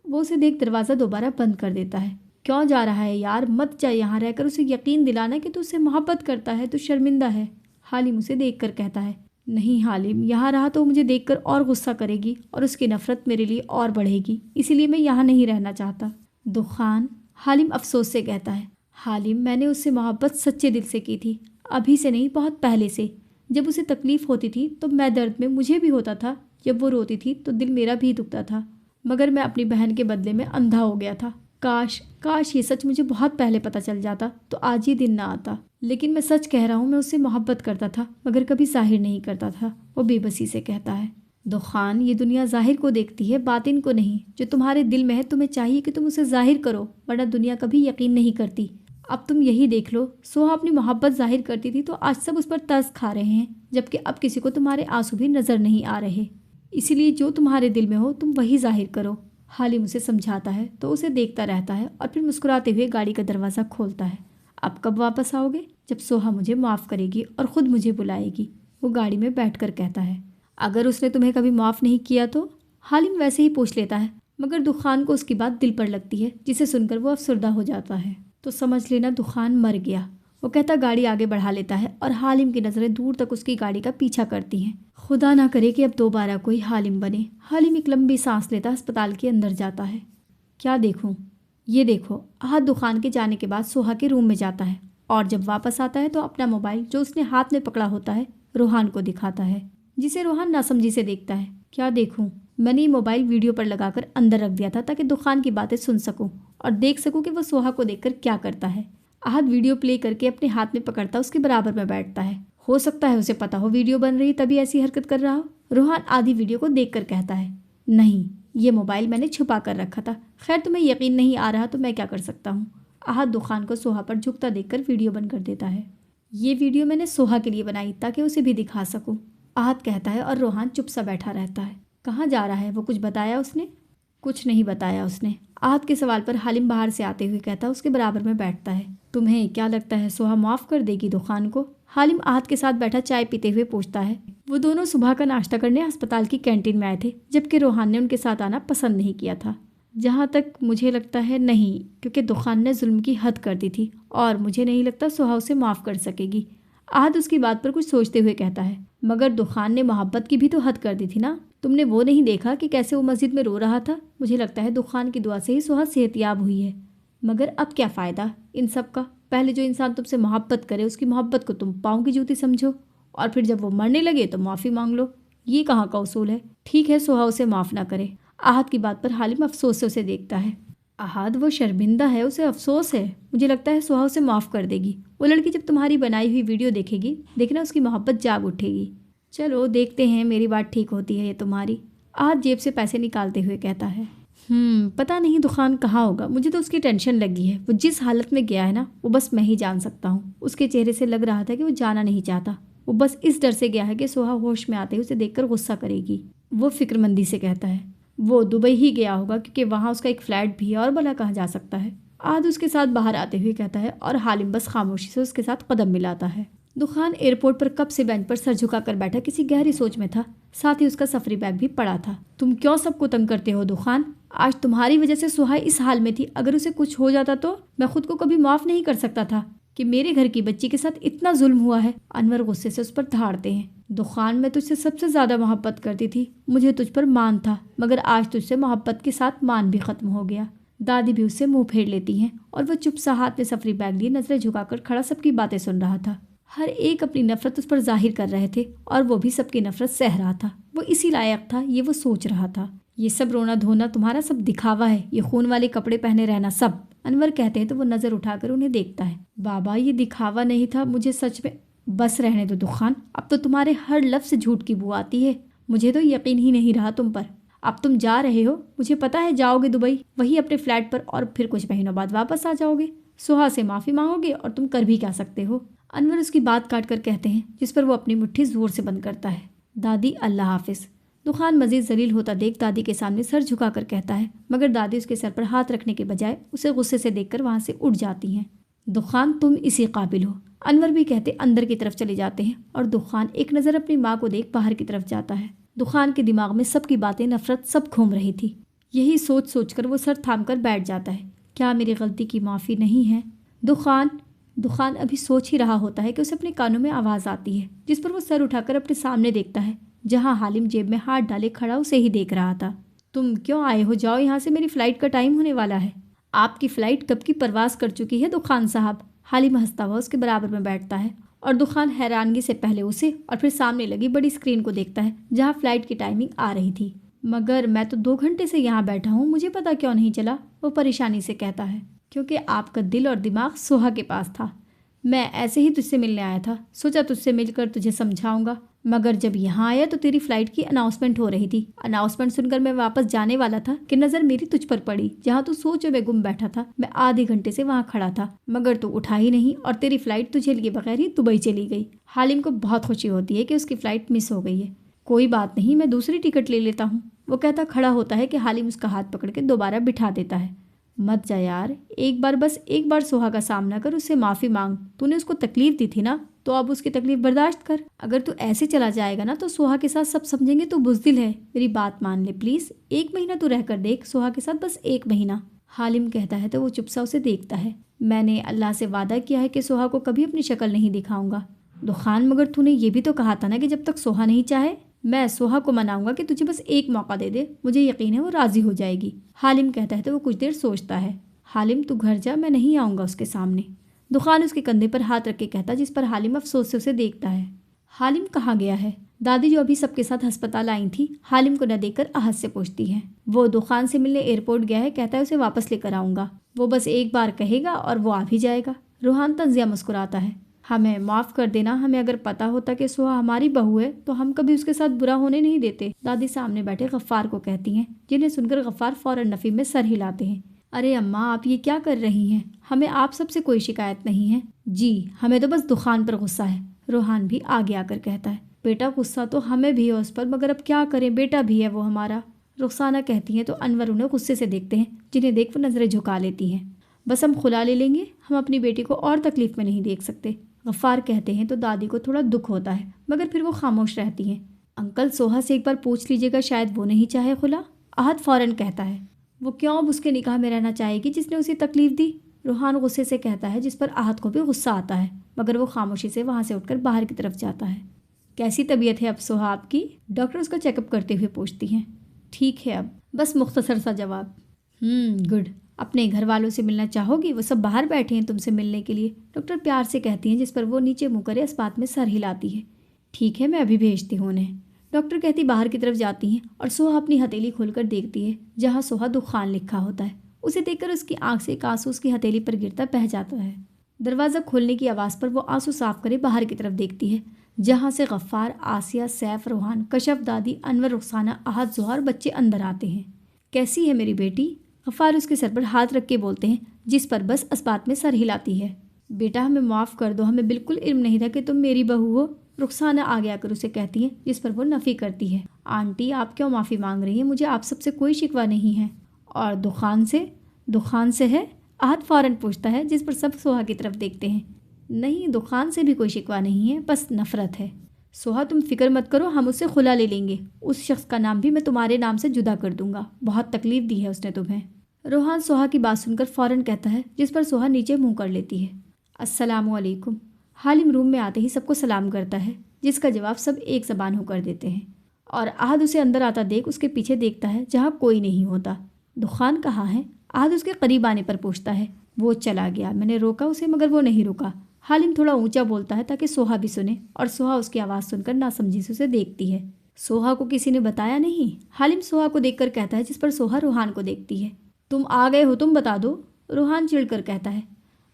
S1: وہ اسے دیکھ دروازہ دوبارہ بند کر دیتا ہے۔ کیوں جا رہا ہے یار، مت جا، یہاں رہ کر اسے یقین دلانا کہ تو اسے محبت کرتا ہے، تو شرمندہ ہے۔ حالم اسے دیکھ کر کہتا ہے، نہیں حالم، یہاں رہا تو مجھے دیکھ کر اور غصہ کرے گی اور اس کی نفرت میرے لیے اور بڑھے گی، اسی لیے میں یہاں نہیں رہنا چاہتا۔ دخان، حالم افسوس سے کہتا ہے، حالم میں نے اس سے محبت سچے دل سے کی تھی، ابھی سے نہیں بہت پہلے سے۔ جب اسے تکلیف ہوتی تھی تو میں درد میں مجھے بھی ہوتا تھا، جب وہ روتی تھی تو دل میرا بھی دکھتا تھا، مگر میں اپنی بہن کے بدلے میں اندھا ہو گیا تھا۔ کاش یہ سچ مجھے بہت پہلے پتہ چل جاتا تو آج یہ دن نہ آتا، لیکن میں سچ کہہ رہا ہوں، میں اس سے محبت کرتا تھا مگر کبھی ظاہر نہیں کرتا تھا۔ وہ بے بسی سے کہتا ہے، دخان، یہ دنیا ظاہر کو دیکھتی ہے، باطن کو نہیں۔ جو تمہارے دل میں ہے تمہیں چاہیے کہ تم اسے ظاہر کرو، ورنہ دنیا کبھی یقین نہیں کرتی۔ اب تم یہی دیکھ لو، سوہا اپنی محبت ظاہر کرتی تھی تو آج سب اس پر ترس کھا رہے ہیں، جبکہ اب کسی کو تمہارے آنسو بھی نظر نہیں آ رہے۔ اسی لیے جو تمہارے دل میں ہو تم وہی ظاہر کرو۔ حالم اسے سمجھاتا ہے تو اسے دیکھتا رہتا ہے اور پھر مسکراتے ہوئے گاڑی کا دروازہ کھولتا ہے۔ اب کب واپس آؤ گے؟ جب سوہا مجھے معاف کرے گی اور خود مجھے بلائے گی، وہ گاڑی میں بیٹھ کر کہتا ہے۔ اگر اس نے تمہیں کبھی معاف نہیں کیا تو؟ हालिम वैसे ही पूछ लेता है, मगर दुखान को उसकी बात दिल पर लगती है, जिसे सुनकर वो अफसरदा हो जाता है। तो समझ लेना दुखान मर गया। वो कहता गाड़ी आगे बढ़ा लेता है और हालिम की नज़रें दूर तक उसकी गाड़ी का पीछा करती हैं। खुदा ना करे कि अब दोबारा कोई हालिम बने। हालिम एक लंबी सांस लेता अस्पताल के अंदर जाता है। क्या देखूं? ये देखो। आहत दुकान के जाने के बाद सोहा के रूम में जाता है और जब वापस आता है तो अपना मोबाइल जो उसने हाथ में पकड़ा होता है रोहान को दिखाता है, जिसे रोहान नासमझी से देखता है। क्या देखूं? मैंने ये मोबाइल वीडियो पर लगाकर अंदर रख दिया था ताकि दुकान की बातें सुन सकूं और देख सकूं कि वो सोहा को देखकर क्या करता है। आहत वीडियो प्ले करके अपने हाथ में पकड़ता उसके बराबर में बैठता है। हो सकता है उसे पता हो वीडियो बन रही तभी ऐसी हरकत कर रहा हो। रोहान आधी वीडियो को देखकर कहता है, नहीं, ये मोबाइल मैंने छुपा कर रखा था। खैर तुम्हें यकीन नहीं आ रहा तो मैं क्या कर सकता हूँ। आहत दुकान को सोहा पर झुकता देखकर वीडियो बंद कर देता है। ये वीडियो मैंने सोहा के लिए बनाई ताकि उसे भी दिखा सकूं, आहत कहता है और रोहान चुप सा बैठा रहता है। कहाँ जा रहा है? वो कुछ बताया उसने? कुछ नहीं बताया उसने। आहत के सवाल पर हालिम बाहर से आते हुए कहता उसके बराबर में बैठता है। तुम्हें क्या लगता है सोहा माफ़ कर देगी दुकान को? हालिम आहत के साथ बैठा चाय पीते हुए पूछता है। वो दोनों सुबह का नाश्ता करने अस्पताल की कैंटीन में आए थे, जबकि रोहान ने उनके साथ आना पसंद नहीं किया था। जहाँ तक मुझे लगता है नहीं, क्योंकि दुकान ने जुल्म की हद कर दी थी और मुझे नहीं लगता सोहा उसे माफ़ कर सकेगी। आहत उसकी बात पर कुछ सोचते हुए कहता है, मगर दुकान ने मोहब्बत की भी तो हद कर दी थी ना। तुमने वो नहीं देखा कि कैसे वो मस्जिद में रो रहा था? मुझे लगता है दुकान की दुआ से ही सोहा सेहतयाब हुई है। मगर अब क्या फ़ायदा इन सब का? पहले जो इंसान तुमसे मोहब्बत करे उसकी मोहब्बत को तुम पाँव की जूती समझो और फिर जब वो मरने लगे तो माफ़ी मांग लो। ये कहाँ का उसूल है? ठीक है सोहा उसे माफ़ ना करे। आहत की बात पर हालिम अफसोस से उसे देखता है। आहत वो शर्मिंदा है, उसे अफसोस है। मुझे लगता है सोहा उसे माफ़ कर देगी। वो लड़की जब तुम्हारी बनाई हुई वीडियो देखेगी, देखना उसकी मोहब्बत जाग उठेगी। चलो देखते हैं मेरी बात ठीक होती है ये तुम्हारी। आहत जेब से पैसे निकालते हुए कहता है। पता नहीं दुकान कहाँ होगा, मुझे तो उसकी टेंशन लगी है। वो जिस हालत में गया है ना, वो बस मैं ही जान सकता हूँ। उसके चेहरे से लग रहा था कि वो जाना नहीं चाहता। वो बस इस डर से गया है कि सोहा होश में आते ही उसे देखकर गुस्सा करेगी। वो फिक्रमंदी से कहता है, वो दुबई ही गया होगा क्योंकि वहाँ उसका एक फ्लैट भी है और भला कहाँ जा सकता है। आहत उसके साथ बाहर आते हुए कहता है और हालिम बस खामोशी से उसके साथ कदम मिलाता है। दुकान एयरपोर्ट पर कब से बेंच पर सर झुकाकर बैठा किसी गहरी सोच में था। साथ ही उसका सफरी बैग भी पड़ा था। तुम क्यों सबको तंग करते हो दुकान? आज तुम्हारी वजह से सोहा इस हाल में थी। अगर उसे कुछ हो जाता तो मैं खुद को कभी माफ़ नहीं कर सकता था कि मेरे घर की बच्ची के साथ इतना जुल्म हुआ है। अनवर गुस्से से उस पर दहाड़ते हैं। दुकान में तुझसे सबसे ज़्यादा मोहब्बत करती थी। मुझे तुझ पर मान था, मगर आज तुझसे मोहब्बत के साथ मान भी ख़त्म हो गया। दादी भी उससे मुंह फेर लेती हैं और वह चुप सा हाथ में सफरी बैग लिए नजरें झुकाकर खड़ा सबकी बातें सुन रहा था। हर एक अपनी नफरत उस पर जाहिर कर रहे थे और वो भी सबकी नफरत सह रहा था। वो इसी लायक था, ये वो सोच रहा था। ये सब रोना धोना तुम्हारा सब दिखावा है, ये खून वाले कपड़े पहने रहना सब। अनवर कहते हैं तो वो नज़र उठाकर उन्हें देखता है। बाबा ये दिखावा नहीं था, मुझे सच में। बस रहने दो दुकान, अब तो तुम्हारे हर लफ्ज़ से झूठ की बू आती है। मुझे तो यकीन ही नहीं रहा तुम पर। अब तुम जा रहे हो, मुझे पता है जाओगे दुबई, वही अपने फ्लैट पर, और फिर कुछ महीनों बाद वापस आ जाओगे। सोहा से माफ़ी मांगोगे और तुम कर भी क्या सकते हो? अनवर उसकी बात काट कर कहते हैं, जिस पर वो अपनी मुट्ठी जोर से बंद करता है। दादी अल्लाह हाफिज़। दुकान मजीद जलील होता देख दादी के सामने सर झुका कर कहता है, मगर दादी उसके सर पर हाथ रखने के बजाय उसे गुस्से से देखकर वहाँ से उठ जाती हैं। दुकान तुम इसी काबिल हो। अनवर भी कहते अंदर की तरफ चले जाते हैं और दुकान एक नज़र अपनी माँ को देख बाहर की तरफ जाता है। दुकान के दिमाग में सबकी बातें, नफरत सब घूम रही थी। यही सोच सोच कर वो सर थाम कर बैठ जाता है। क्या मेरी गलती की माफ़ी नहीं है? दुकान अभी सोच ही रहा होता है कि उसे अपने कानों में आवाज़ आती है, जिस पर वो सर उठाकर अपने सामने देखता है, जहाँ हालिम जेब में हाथ डाले खड़ा उसे ही देख रहा था। तुम क्यों आए हो? जाओ यहाँ से, मेरी फ़्लाइट का टाइम होने वाला है। आपकी फ़्लाइट कब की परवाज़ कर चुकी है दुकान साहब। हालिम हंसता हुआ उसके बराबर में बैठता है और दुकान हैरानगी से पहले उसे और फिर सामने लगी बड़ी स्क्रीन को देखता है, जहाँ फ़्लाइट की टाइमिंग आ रही थी। मगर मैं तो 2 घंटे से यहाँ बैठा हूँ, मुझे पता क्यों नहीं चला? वो परेशानी से कहता है। क्योंकि आपका दिल और दिमाग सोहा के पास था। मैं ऐसे ही तुझसे मिलने आया था, सोचा तुझसे मिलकर तुझे समझाऊंगा, मगर जब यहाँ आया तो तेरी फ़्लाइट की अनाउंसमेंट हो रही थी। अनाउंसमेंट सुनकर मैं वापस जाने वाला था कि नज़र मेरी तुझ पर पड़ी, जहाँ तू सोचो में गुम बैठा था। मैं आधे घंटे से वहाँ खड़ा था, मगर तू उठा ही नहीं और तेरी फ़्लाइट तुझे लिए बगैर ही दुबई चली गई। हालिम को बहुत खुशी होती है कि उसकी फ़्लाइट मिस हो गई है। कोई बात नहीं, मैं दूसरी टिकट ले लेता हूँ, वो कहता खड़ा होता है कि हालिम उसका हाथ पकड़ के दोबारा बिठा देता है। मत जा यार, बस एक बार सोहा का सामना कर, उससे माफ़ी मांग। तूने उसको तकलीफ़ दी थी ना, तो अब उसकी तकलीफ बर्दाश्त कर। अगर तू ऐसे चला जाएगा ना तो सोहा के साथ सब समझेंगे तो बुज़दिल है। मेरी बात मान ले प्लीज़, 1 महीना तू रह कर देख सोहा के साथ, बस 1 महीना। हालिम कहता है तो वो चुप सा उसे देखता है। मैंने अल्लाह से वादा किया है कि सोहा को कभी अपनी शक्ल नहीं दिखाऊंगा। दुखान, मगर तूने ये भी तो कहा था ना कि जब तक सोहा नहीं चाहे मैं सोहा को मनाऊंगा कि तुझे बस एक मौका दे दे। मुझे यकीन है वो राज़ी हो जाएगी। हालिम कहता है तो वो कुछ देर सोचता है। हालिम तू घर जा, मैं नहीं आऊँगा उसके सामने। दुखान उसके कंधे पर हाथ रख के कहता, जिस पर हालिम अफसोस से उसे देखता है। हालिम कहाँ गया है? दादी जो अभी सबके साथ अस्पताल आई थी हालिम को न देखकर आहत से पूछती है। वो दुखान से मिलने एयरपोर्ट गया है, कहता है उसे वापस लेकर आऊँगा। वो बस एक बार कहेगा और वो आ भी जाएगा। रूहान तंजिया मुस्कुराता है। हमें माफ़ कर देना, हमें अगर पता होता कि सोहा हमारी बहू है तो हम कभी उसके साथ बुरा होने नहीं देते। दादी सामने बैठे गफ्फार को कहती हैं, जिन्हें सुनकर गफ्फार फ़ौरन नफ़ी में सर हिलाते हैं। अरे अम्मा, आप ये क्या कर रही हैं? हमें आप सबसे कोई शिकायत नहीं है। जी, हमें तो बस दुखान पर गुस्सा है। रूहान भी आगे आकर कहता है। बेटा, गुस्सा तो हमें भी है उस पर, मगर अब क्या करें, बेटा भी है वो हमारा। रुखसाना कहती हैं तो अनवर उन्हें गुस्से से देखते हैं, जिन्हें देख वो नज़रें झुका लेती हैं। बस हम खुला ले लेंगे, हम अपनी बेटी को और तकलीफ़ में नहीं देख सकते। गफ्फार कहते हैं तो दादी को थोड़ा दुख होता है, मगर फिर वो खामोश रहती हैं। अंकल, सोहा से एक बार पूछ लीजिएगा, शायद वो नहीं चाहे खुला। आहत फ़ौरन कहता है। वो क्यों अब उसके निकाह में रहना चाहेगी जिसने उसे तकलीफ़ दी? रूहान गुस्से से कहता है, जिस पर आहत को भी गुस्सा आता है, मगर वो खामोशी से वहाँ से उठकर बाहर की तरफ जाता है। कैसी तबीयत है अब सोहा आपकी? डॉक्टर उसका चेकअप करते हुए पूछती हैं। ठीक है अब, बस मुख्तसर सा जवाब। गुड। अपने घर वालों से मिलना चाहोगी? वो सब बाहर बैठे हैं तुमसे मिलने के लिए, डॉक्टर प्यार से कहती हैं, जिस पर वो नीचे मुँह करे इस बात में सर हिलाती है। ठीक है, मैं अभी भेजती हूँ उन्हें। डॉक्टर कहती बाहर की तरफ जाती हैं और सोहा अपनी हथेली खोलकर देखती है, जहाँ सोहा दुखान लिखा होता है। उसे देखकर उसकी आंख से एक आंसू उसकी हथेली पर गिरता बह जाता है। दरवाज़ा खोलने की आवाज़ पर वो आंसू साफ करे बाहर की तरफ देखती है, जहाँ से गफ्फार, आसिया, सैफ, रूहान, कशफ, दादी, अनवर, रुखसाना, आहत, जोहर बच्चे अंदर आते हैं। कैसी है मेरी बेटी? गफ्फार उसके सर पर हाथ रख के बोलते हैं, जिस पर बस इस बात में सर हिलाती है। बेटा, हमें माफ़ कर दो, हमें बिल्कुल इल्म नहीं था कि तुम मेरी बहू हो। रुखसाना आगे आकर उसे कहती है, जिस पर वो नफ़ी करती है। आंटी, आप क्यों माफ़ी मांग रही हैं? मुझे आप सबसे कोई शिकवा नहीं है। और दुखान से है? आहत फ़ौरन पूछता है, जिस पर सब सोहा की तरफ देखते हैं। नहीं, दुखान से भी कोई शिकवा नहीं है, बस नफ़रत है। सोहा, तुम फिक्र मत करो, हम उससे खुला ले लेंगे। उस शख्स का नाम भी मैं तुम्हारे नाम से जुदा कर दूंगा। बहुत तकलीफ़ दी है उसने तुम्हें। रूहान सोहा की बात सुनकर फ़ौरन कहता है, जिस पर सोहा नीचे मुँह कर लेती है। अस्सलामु अलैकुम। हालिम रूम में आते ही सबको सलाम करता है, जिसका जवाब सब एक ज़बान होकर देते हैं। और आहद उसे अंदर आता देख उसके पीछे देखता है, जहाँ कोई नहीं होता। दुखान कहाँ है? आहद उसके करीब आने पर पूछता है। वो चला गया, मैंने रोका उसे मगर वो नहीं रुका। हालिम थोड़ा ऊंचा बोलता है ताकि सोहा भी सुने, और सोहा उसकी आवाज़ सुनकर नासमझी से उसे देखती है। सोहा को किसी ने बताया नहीं? हालिम सोहा को देखकर कहता है, जिस पर सोहा रूहान को देखती है। तुम आ गए हो, तुम बता दो। रूहान चिढ़कर कहता है।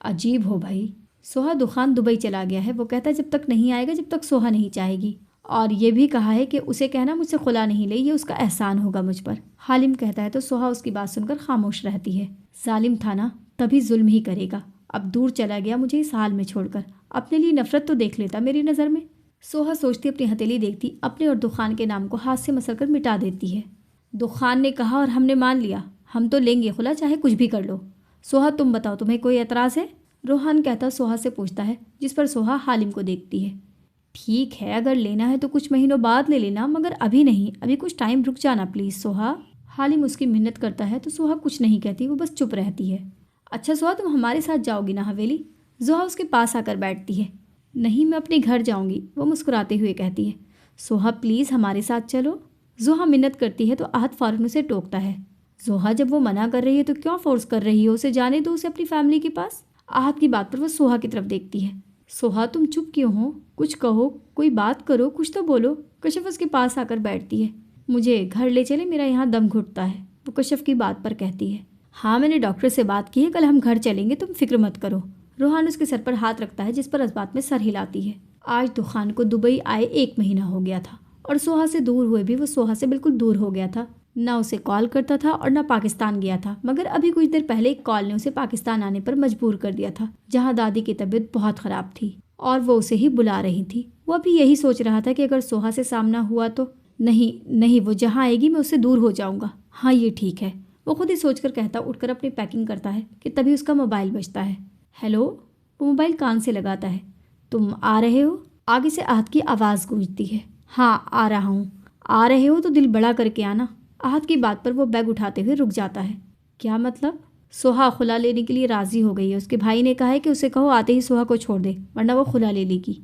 S1: अजीब हो भाई। सोहा, दुखान दुबई चला गया है। वो कहता है जब तक नहीं आएगा जब तक सोहा नहीं चाहेगी, और ये भी कहा है कि उसे कहना मुझसे खुला नहीं ले, ये उसका एहसान होगा मुझ पर। हालिम कहता है तो सोहा उसकी बात सुनकर खामोश रहती है। जालिम था ना, तभी जुल्म ही करेगा। अब दूर चला गया मुझे इस हाल में छोड़कर, अपने लिए नफरत तो देख लेता मेरी नज़र में। सोहा सोचती, अपनी हथेली देखती, अपने और दुखान के नाम को हाथ से मसलकर मिटा देती है। दुखान ने कहा और हमने मान लिया, हम तो लेंगे खुला, चाहे कुछ भी कर लो। सोहा, तुम बताओ, तुम्हें कोई एतराज़ है? रूहान कहता सोहा से पूछता है, जिस पर सोहा हालिम को देखती है। ठीक है, अगर लेना है तो कुछ महीनों बाद ले लेना, मगर अभी नहीं, अभी कुछ टाइम रुक जाना प्लीज़ सोहा। हालिम उसकी मिन्नत करता है तो सोहा कुछ नहीं कहती, वो बस चुप रहती है। अच्छा सोहा, तुम हमारे साथ जाओगी ना हवेली? जोहा उसके पास आकर बैठती है। नहीं, मैं अपने घर जाऊंगी, वो मुस्कुराते हुए कहती है। सोहा प्लीज़ हमारे साथ चलो। जोहा मिन्नत करती है तो आहत फ़ौरन उसे टोकता है। जोहा, जब वो मना कर रही है तो क्यों फोर्स कर रही हो उसे? जाने दो उसे अपनी फैमिली के पास। आहत की बात पर वो सोहा की तरफ देखती है। सोहा, तुम चुप क्यों हो? कुछ कहो, कोई बात करो, कुछ तो बोलो। कशफ उसके पास आकर बैठती है। मुझे घर ले चले, मेरा यहाँ दम घुटता है, वो कशफ की बात पर कहती है। हाँ, मैंने डॉक्टर से बात की है, कल हम घर चलेंगे, तुम फिक्र मत करो। रूहान उसके सर पर हाथ रखता है, जिस पर इस बात में सर हिलाती है। आज दुखान को दुबई आए 1 महीना हो गया था, और सोहा से दूर हुए भी वो सोहा से बिल्कुल दूर हो गया था। ना उसे कॉल करता था और ना पाकिस्तान गया था, मगर अभी कुछ देर पहले एक कॉल ने उसे पाकिस्तान आने पर मजबूर कर दिया था, जहाँ दादी की तबीयत बहुत ख़राब थी और वो उसे ही बुला रही थी। वो अभी यही सोच रहा था कि अगर सोहा से सामना हुआ तो नहीं, वो जहाँ आएगी मैं उससे दूर हो जाऊँगा। हाँ, ये ठीक है, वो खुद ही सोचकर कहता उठकर अपनी पैकिंग करता है कि तभी उसका मोबाइल बजता है। हेलो। वो मोबाइल कान से लगाता है। तुम आ रहे हो? आगे से आहत की आवाज़ गूंजती है। हाँ आ रहा हूँ। आ रहे हो तो दिल बड़ा करके आना। आहत की बात पर वो बैग उठाते हुए रुक जाता है। क्या मतलब? सोहा खुला लेने के लिए राज़ी हो गई है। उसके भाई ने कहा है कि उसे कहो आते ही सोहा को छोड़ दे, वरना वो खुला ले लेगी।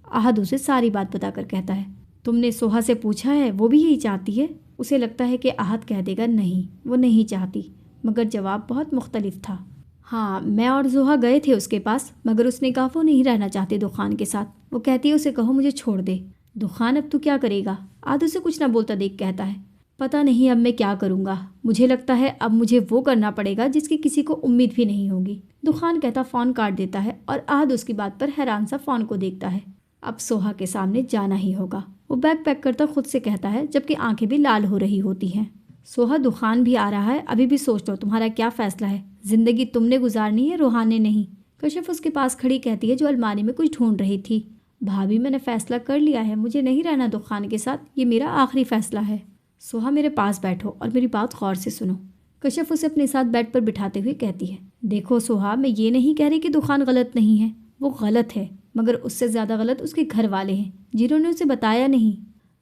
S1: आहत उसे सारी बात बताकर कहता है, तुमने सोहा से पूछा है? वो भी यही चाहती है? उसे लगता है कि आहत कह देगा नहीं, वो नहीं चाहती, मगर जवाब बहुत मुख्तलिफ था। हाँ, मैं और जोहा गए थे उसके पास, मगर उसने कहा वो नहीं रहना चाहती दुखान के साथ। वो कहती है उसे कहो मुझे छोड़ दे। दुखान अब तू क्या करेगा? आद उसे कुछ ना बोलता देख कहता है, पता नहीं अब मैं क्या करूँगा। मुझे लगता है अब मुझे वो करना पड़ेगा जिसकी किसी को उम्मीद भी नहीं होगी। दुखान कहता फ़ोन काट देता है और आहद उसकी बात पर हैरान सा फ़ोन को देखता है। अब सोहा के सामने जाना ही होगा। वो बैग पैक करता खुद से कहता है, जबकि आंखें भी लाल हो रही होती हैं। सोहा दुखान भी आ रहा है, अभी भी सोच लो तुम्हारा क्या फ़ैसला है। ज़िंदगी तुमने गुजारनी है, रूहान ने नहीं। कशिफ उसके पास खड़ी कहती है जो अलमारी में कुछ ढूंढ रही थी। भाभी मैंने फ़ैसला कर लिया है, मुझे नहीं रहना दुखान के साथ, ये मेरा आखिरी फ़ैसला है। सोहा मेरे पास बैठो और मेरी बात गौर से सुनो। कशिफ उसे अपने साथ बेड पर बिठाते हुए कहती है, देखो सोहा, मैं ये नहीं कह रही कि दुखान गलत नहीं है, वो गलत है, मगर उससे ज़्यादा गलत उसके घर वाले हैं जिन्होंने उसे बताया नहीं।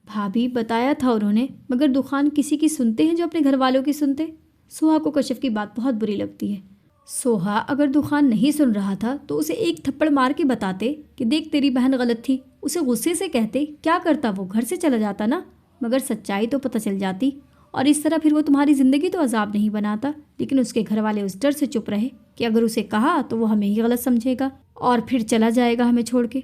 S1: भाभी बताया था उन्होंने, मगर दुखान किसी की सुनते हैं जो अपने घर वालों की सुनते। सोहा को कशिफ की बात बहुत बुरी लगती है। सोहा, अगर दुखान नहीं सुन रहा था तो उसे एक थप्पड़ मार के बताते कि देख तेरी बहन गलत थी। उसे गुस्से से कहते, क्या करता वो, घर से चला जाता ना। मगर सच्चाई तो पता चल जाती और इस तरह फिर वो तुम्हारी ज़िंदगी तो अजाब नहीं बनाता। लेकिन उसके घर वाले उस डर से चुप रहे कि अगर उसे कहा तो वो हमें ही गलत समझेगा और फिर चला जाएगा हमें छोड़ के।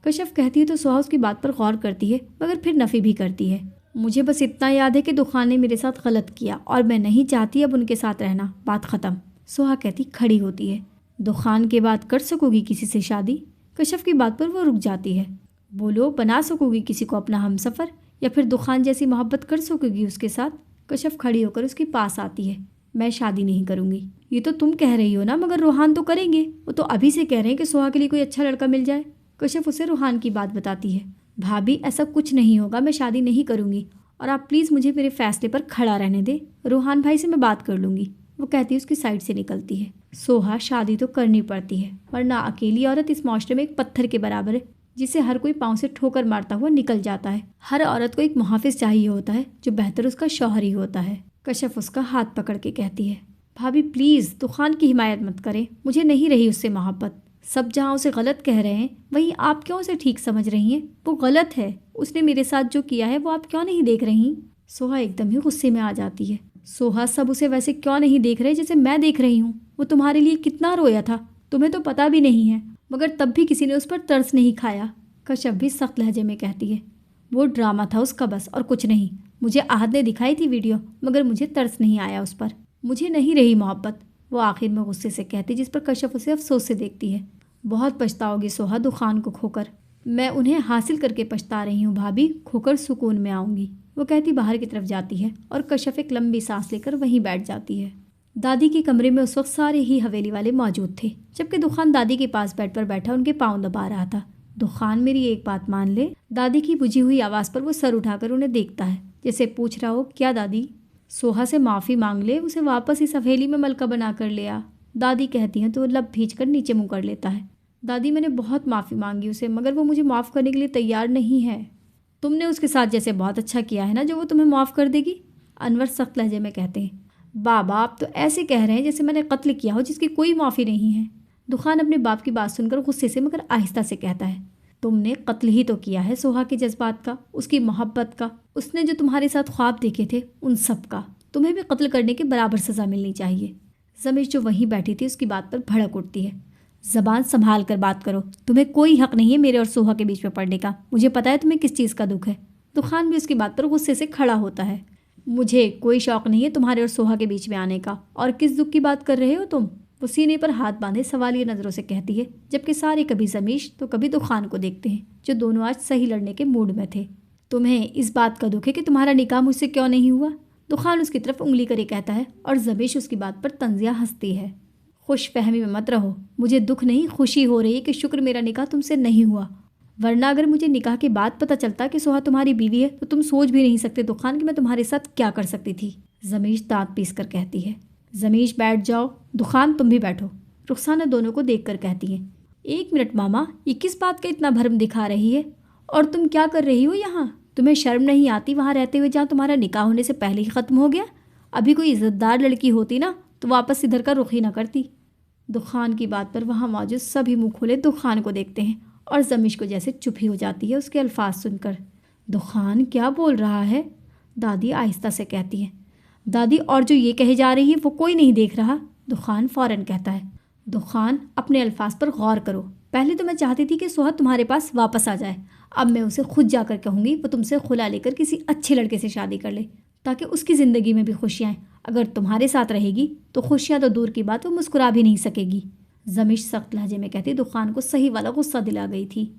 S1: कशिफ कहती है तो सोहा उसकी बात पर गौर करती है, मगर फिर नफ़ी भी करती है। मुझे बस इतना याद है कि दुखान ने मेरे साथ गलत किया और मैं नहीं चाहती अब उनके साथ रहना, बात ख़त्म। सोहा कहती खड़ी होती है, दुखान के बाद कर सकोगी किसी से शादी? कशिफ की बात पर वो रुक जाती है। बोलो, बना सकोगी किसी को अपना हमसफ़र, या फिर दुखान जैसी मोहब्बत कर सकोगी उसके साथ? कशिफ खड़ी होकर उसके पास आती है। मैं शादी नहीं करूँगी। ये तो तुम कह रही हो ना, मगर रूहान तो करेंगे। वो तो अभी से कह रहे हैं कि सोहा के लिए कोई अच्छा लड़का मिल जाए। कशिफ उसे रूहान की बात बताती है। भाभी ऐसा कुछ नहीं होगा, मैं शादी नहीं करूँगी और आप प्लीज़ मुझे मेरे फैसले पर खड़ा रहने दे। रूहान भाई से मैं बात कर लूँगी, वो कहती है। उसकी साइड से निकलती है। सोहा, शादी तो करनी पड़ती है, वरना अकेली औरत इस माशरे में एक पत्थर के बराबर है जिसे हर कोई पाँव से ठोकर मारता हुआ निकल जाता है। हर औरत को एक मुहाफिज चाहिए होता है जो बेहतर उसका शौहर ही होता है। कशिफ उसका हाथ पकड़ के कहती है, भाभी प्लीज़ दुखान की हिमायत मत करें, मुझे नहीं रही उससे मोहब्बत। सब जहाँ उसे गलत कह रहे हैं वहीं आप क्यों उसे ठीक समझ रही हैं? वो गलत है, उसने मेरे साथ जो किया है वो आप क्यों नहीं देख रही? सोहा एकदम ही गुस्से में आ जाती है। सोहा, सब उसे वैसे क्यों नहीं देख रहे जैसे मैं देख रही हूँ? वो तुम्हारे लिए कितना रोया था, तुम्हें तो पता भी नहीं है, मगर तब भी किसी ने उस पर तरस नहीं खाया। कशिफ भी सख्त लहजे में कहती है, वो ड्रामा था उसका बस और कुछ नहीं। मुझे आहद ने दिखाई थी वीडियो, मगर मुझे तरस नहीं आया उस पर, मुझे नहीं रही मोहब्बत। वो आखिर में गुस्से से कहती, जिस पर कशिफ उसे अफसोस से देखती है। बहुत पछताओगी सोहा दुखान को खोकर। मैं उन्हें हासिल करके पछता रही हूँ भाभी, खोकर सुकून में आऊँगी, वो कहती बाहर की तरफ जाती है और कशिफ एक लंबी सांस लेकर वहीं बैठ जाती है। दादी के कमरे में उस वक्त सारे ही हवेली वाले मौजूद थे, जबकि दुखान दादी के पास बेड पर बैठा उनके पाँव दबा रहा था। दुखान, मेरी एक बात मान ले। दादी की बुझी हुई आवाज़ पर वो सर उठाकर उन्हें देखता है, जैसे पूछ रहा हो, क्या दादी? सोहा से माफ़ी मांग ले, उसे वापस इस हवेली में मलका बना कर ले आ। दादी कहती हैं तो लब भींच कर नीचे मुँह कर लेता है। दादी, मैंने बहुत माफ़ी मांगी उसे, मगर वो मुझे माफ़ करने के लिए तैयार नहीं है। तुमने उसके साथ जैसे बहुत अच्छा किया है ना, जो वो तुम्हें माफ़ कर देगी। अनवर सख्त लहजे में कहते हैं। बाबा, आप तो ऐसे कह रहे हैं जैसे मैंने कत्ल किया हो जिसकी कोई माफ़ी नहीं है। दुखान अपने बाप की बात सुनकर गुस्से से मगर आहिस्ता से कहता है, तुमने कत्ल ही तो किया है सोहा के जज्बात का, उसकी मोहब्बत का, उसने जो तुम्हारे साथ ख्वाब देखे थे उन सब का। तुम्हें भी कत्ल करने के बराबर सज़ा मिलनी चाहिए। जमीश जो वहीं बैठी थी उसकी बात पर भड़क उठती है। ज़बान संभाल कर बात करो, तुम्हें कोई हक नहीं है मेरे और सोहा के बीच में पड़ने का। मुझे पता है तुम्हें किस चीज़ का दुख है। दुखान भी उसकी बात पर गुस्से से खड़ा होता है। मुझे कोई शौक़ नहीं है तुम्हारे और सोहा के बीच में आने का। और किस दुख की बात कर रहे हो तुम? वो सीने पर हाथ बांधे सवालिया नज़रों से कहती है, जबकि सारे कभी जमीश तो कभी दुखान को देखते हैं, जो दोनों आज सही लड़ने के मूड में थे। तुम्हें इस बात का दुख है कि तुम्हारा निकाह मुझसे क्यों नहीं हुआ? दुखान उसकी तरफ उंगली करे कहता है और जमीश उसकी बात पर तंजिया हंसती है। खुश फहमी में मत रहो, मुझे दुख नहीं खुशी हो रही है कि शुक्र मेरा निकाह तुमसे नहीं हुआ, वरना अगर मुझे निकाह के बाद पता चलता कि सोहा तुम्हारी बीवी है तो तुम सोच भी नहीं सकते दुखान कि मैं तुम्हारे साथ क्या कर सकती थी। जमीश दांत पीस कर कहती है। जमीश बैठ जाओ, दुखान तुम भी बैठो, रुखसाना दोनों को देख कर कहती है। एक मिनट मामा, ये किस बात का इतना भरम दिखा रही है? और तुम क्या कर रही हो यहाँ? तुम्हें शर्म नहीं आती वहाँ रहते हुए जहाँ तुम्हारा निकाह होने से पहले ही ख़त्म हो गया? अभी कोई इज़्ज़तदार लड़की होती ना तो वापस इधर का रुख ही ना करती। दुखान की बात पर वहाँ मौजूद सभी मुँह खोले दुखान को देखते हैं और जमीश को जैसे चुप ही हो जाती है उसके अल्फाज सुनकर। दुखान क्या बोल रहा है? दादी आहिस्ता से कहती है। दादी, और जो ये कहे जा रही है वो कोई नहीं देख रहा। दुखान फ़ौरन कहता है। दुखान, अपने अल्फाज पर गौर करो। पहले तो मैं चाहती थी कि सोहा तुम्हारे पास वापस आ जाए। अब मैं उसे खुद जाकर कहूँगी वो तुमसे खुला लेकर किसी अच्छे लड़के से शादी कर ले ताकि उसकी ज़िंदगी में भी खुशियाँ आएँ। अगर तुम्हारे साथ रहेगी तो खुशियाँ तो दूर की बात, वो मुस्कुरा भी नहीं सकेगी। जमीश सख्त लहजे में कहती। दुखान को सही वाला गुस्सा दिला गई थी।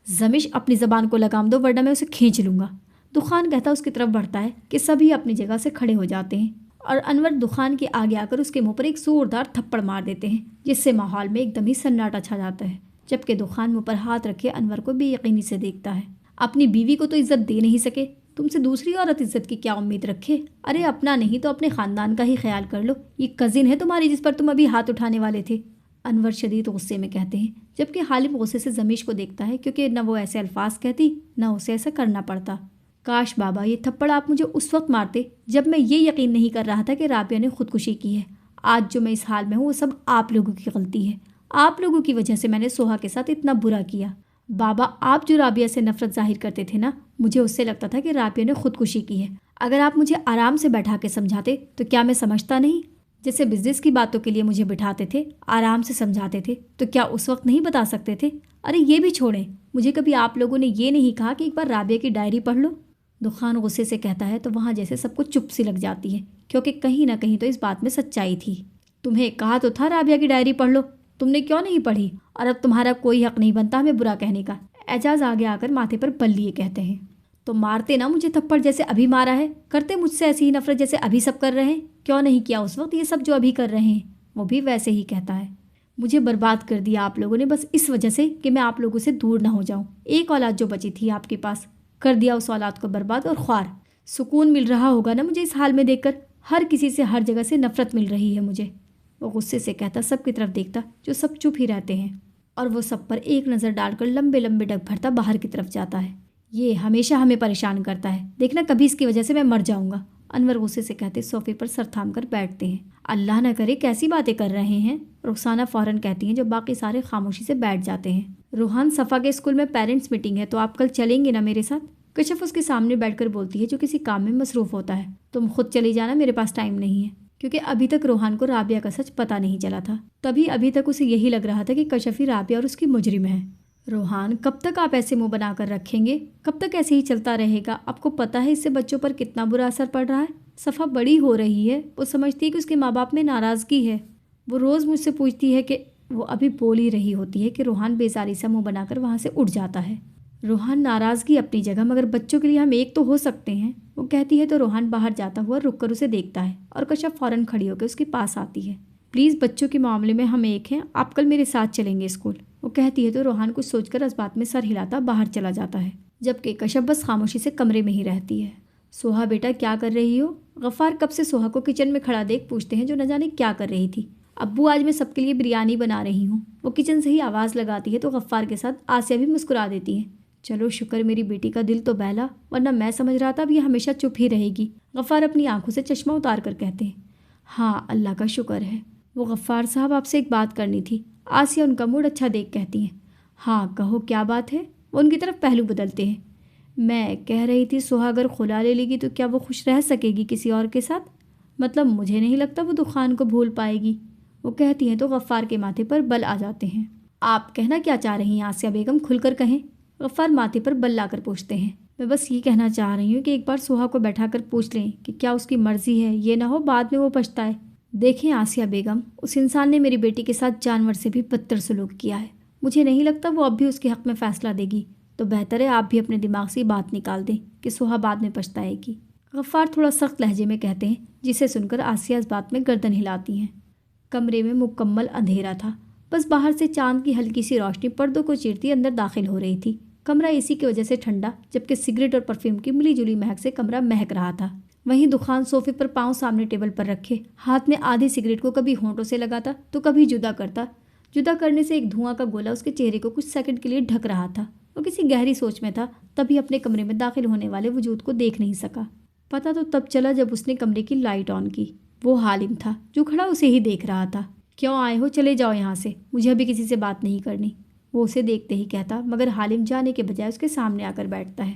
S1: जमीश, अपनी ज़बान को लगाम दो वरना मैं उसे खींच लूँगा। दुखान कहता उसकी तरफ बढ़ता है कि सभी अपनी जगह से खड़े हो जाते हैं और अनवर दुखान के आगे आकर उसके मुंह पर एक जोरदार थप्पड़ मार देते हैं जिससे माहौल में एकदम ही सन्नाटा छा जाता है। जबकि दुखान मुंह पर हाथ रखे अनवर को बेयकीनी से देखता है। अपनी बीवी को तो इज्जत दे नहीं सके, तुमसे दूसरी औरत इज्जत की क्या उम्मीद रखे? अरे अपना नहीं तो अपने ख़ानदान का ही ख्याल कर लो। ये कज़िन है तुम्हारी जिस पर तुम अभी हाथ उठाने वाले थे। अनवर शदीद गुस्से में कहते हैं, जबकि हालिम गुस्से से जमीश को देखता है क्योंकि न वो ऐसे अल्फाज कहती न उसे ऐसा करना पड़ता। काश बाबा, ये थप्पड़ आप मुझे उस वक्त मारते जब मैं ये यकीन नहीं कर रहा था कि राबिया ने खुदकुशी की है। आज जो मैं इस हाल में हूँ वो सब आप लोगों की गलती है। आप लोगों की वजह से मैंने सोहा के साथ इतना बुरा किया। बाबा, आप जो राबिया से नफरत जाहिर करते थे ना, मुझे उससे लगता था कि राबिया ने खुदकुशी की है। अगर आप मुझे आराम से बैठा के समझाते तो क्या मैं समझता नहीं? जैसे बिजनेस की बातों के लिए मुझे बिठाते थे, आराम से समझाते थे, तो क्या उस वक्त नहीं बता सकते थे? अरे ये भी छोड़ें, मुझे कभी आप लोगों ने ये नहीं कहा कि एक बार राबिया की डायरी पढ़ लो? दुखान गुस्से से कहता है तो वहाँ जैसे सबको चुप सी लग जाती है क्योंकि कहीं ना कहीं तो इस बात में सच्चाई थी। तुम्हें कहा तो था राबिया की डायरी पढ़ लो, तुमने क्यों नहीं पढ़ी? और अब तुम्हारा कोई हक नहीं बनता हमें बुरा कहने का। एजाज आगे आकर माथे पर बल लिए कहते हैं, तो मारते ना मुझे थप्पड़ जैसे अभी मारा है, करते मुझसे ऐसी ही नफरत जैसे अभी सब कर रहे हैं। क्यों नहीं किया उस वक्त ये सब जो अभी कर रहे हैं? वो भी वैसे ही कहता है, मुझे बर्बाद कर दिया आप लोगों ने बस इस वजह से कि मैं आप लोगों से दूर ना हो जाऊं। एक औलाद जो बची थी आपके पास, कर दिया उस औलाद को बर्बाद और ख्वार। सुकून मिल रहा होगा ना मुझे इस हाल में देखकर? हर किसी से हर जगह से नफरत मिल रही है मुझे। वो गुस्से से कहता, सब की तरफ देखता जो सब चुप ही रहते हैं और वो सब पर एक नज़र डालकर लंबे लंबे डग भरता बाहर की तरफ जाता है। ये हमेशा हमें परेशान करता है, देखना कभी इसकी वजह से मैं मर जाऊंगा। अनवर गुस्से से कहते सोफे पर सर थाम कर बैठते हैं। अल्लाह न करे कैसी बातें कर रहे हैं, रुखसाना फौरन कहती हैं, जो बाकी सारे खामोशी से बैठ जाते हैं। रूहान, सफ़ा के स्कूल में पेरेंट्स मीटिंग है तो आप कल चलेंगे ना मेरे साथ? कशफ उसके सामने बैठकर बोलती है जो किसी काम में मसरूफ़ होता है। तुम खुद चली जाना, मेरे पास टाइम नहीं है। क्योंकि अभी तक रूहान को राबिया का सच पता नहीं चला था, तभी अभी तक उसे यही लग रहा था कि कशफ ही राबिया और उसकी मुजरिम है। रूहान, कब तक आप ऐसे मुंह बनाकर रखेंगे? कब तक ऐसे ही चलता रहेगा? आपको पता है इससे बच्चों पर कितना बुरा असर पड़ रहा है। सफ़ा बड़ी हो रही है, वो समझती है कि उसके माँ बाप में नाराज़गी है। वो रोज़ मुझसे पूछती है कि वो अभी बोल ही रही होती है कि रूहान बेजारी से मुँह बनाकर वहाँ से उठ जाता है। रूहान, नाराज़गी अपनी जगह, मगर बच्चों के लिए हम एक तो हो सकते हैं, वो कहती है। तो रूहान बाहर जाता हुआ रुक कर उसे देखता है और कशफ फ़ौरन खड़ी होकर उसके पास आती है। प्लीज़, बच्चों के मामले में हम एक हैं, आप कल मेरे साथ चलेंगे स्कूल, वो कहती है। तो रूहान कुछ सोचकर इस बात में सर हिलाता बाहर चला जाता है, जबकि कशफ बस खामोशी से कमरे में ही रहती है। सोहा बेटा, क्या कर रही हो? गफ़ार कब से सोहा को किचन में खड़ा देख पूछते हैं, जो न जाने क्या कर रही थी। अब्बू, आज मैं सबके लिए बिरयानी बना रही हूँ, वो किचन से ही आवाज़ लगाती है। तो गफ़ार के साथ आसिया भी मुस्कुरा देती है। चलो शुक्र मेरी बेटी का दिल तो बहला, वरना मैं समझ रहा था अब ये हमेशा चुप ही रहेगी। गफ़ार अपनी आंखों से चश्मा उतार कर कहते हैं, हाँ अल्लाह का शुक्र है। वो गफ़ार साहब, आपसे एक बात करनी थी। आसिया उनका मूड अच्छा देख कहती हैं, हाँ कहो क्या बात है। वो उनकी तरफ पहलू बदलते हैं। मैं कह रही थी सोहा अगर खुला ले लेगी तो क्या वो खुश रह सकेगी किसी और के साथ? मतलब मुझे नहीं लगता वो दुखान को भूल पाएगी, वो कहती हैं। तो गफ़ार के माथे पर बल आ जाते हैं। आप कहना क्या चाह रही हैं आसिया बेगम, खुलकर कहें। गफ़ार माथे पर बल लाकर पूछते हैं, मैं बस ये कहना चाह रही हूँ कि एक बार सोहा को बैठा कर पूछ लें कि क्या उसकी मर्ज़ी है, ये ना हो बाद में वो पछताए। देखें आसिया बेगम, उस इंसान ने मेरी बेटी के साथ जानवर से भी बदतर सलूक किया है। मुझे नहीं लगता वो अब भी उसके हक़ में फ़ैसला देगी। तो बेहतर है आप भी अपने दिमाग से बात निकाल दें कि सोहा बाद में पछताएगी। गफ़ार थोड़ा सख्त लहजे में कहते हैं, जिसे सुनकर आसिया इस बात में गर्दन हिलाती हैं। कमरे में मुकम्मल अंधेरा था, बस बाहर से चांद की हल्की सी रोशनी पर्दों को चीरती अंदर दाखिल हो रही थी। कमरा एसी की वजह से ठंडा, जबकि सिगरेट और परफ्यूम की मिली जुली महक से कमरा महक रहा था। वहीं दुखान सोफे पर पाँव सामने टेबल पर रखे, हाथ में आधी सिगरेट को कभी होंठों से लगाता तो कभी जुदा करता, جدا کرنے سے ایک دھواں کا گولا اس کے چہرے کو کچھ سیکنڈ کے لیے ڈھک رہا تھا۔ وہ کسی گہری سوچ میں تھا، تبھی اپنے کمرے میں داخل ہونے والے وجود کو دیکھ نہیں سکا۔ پتہ تو تب چلا جب اس نے کمرے کی لائٹ آن کی۔ وہ حالم تھا جو کھڑا اسے ہی دیکھ رہا تھا۔ کیوں آئے ہو؟ چلے جاؤ یہاں سے، مجھے ابھی کسی سے بات نہیں کرنی، وہ اسے دیکھتے ہی کہتا، مگر حالم جانے کے بجائے اس کے سامنے آ کر بیٹھتا ہے۔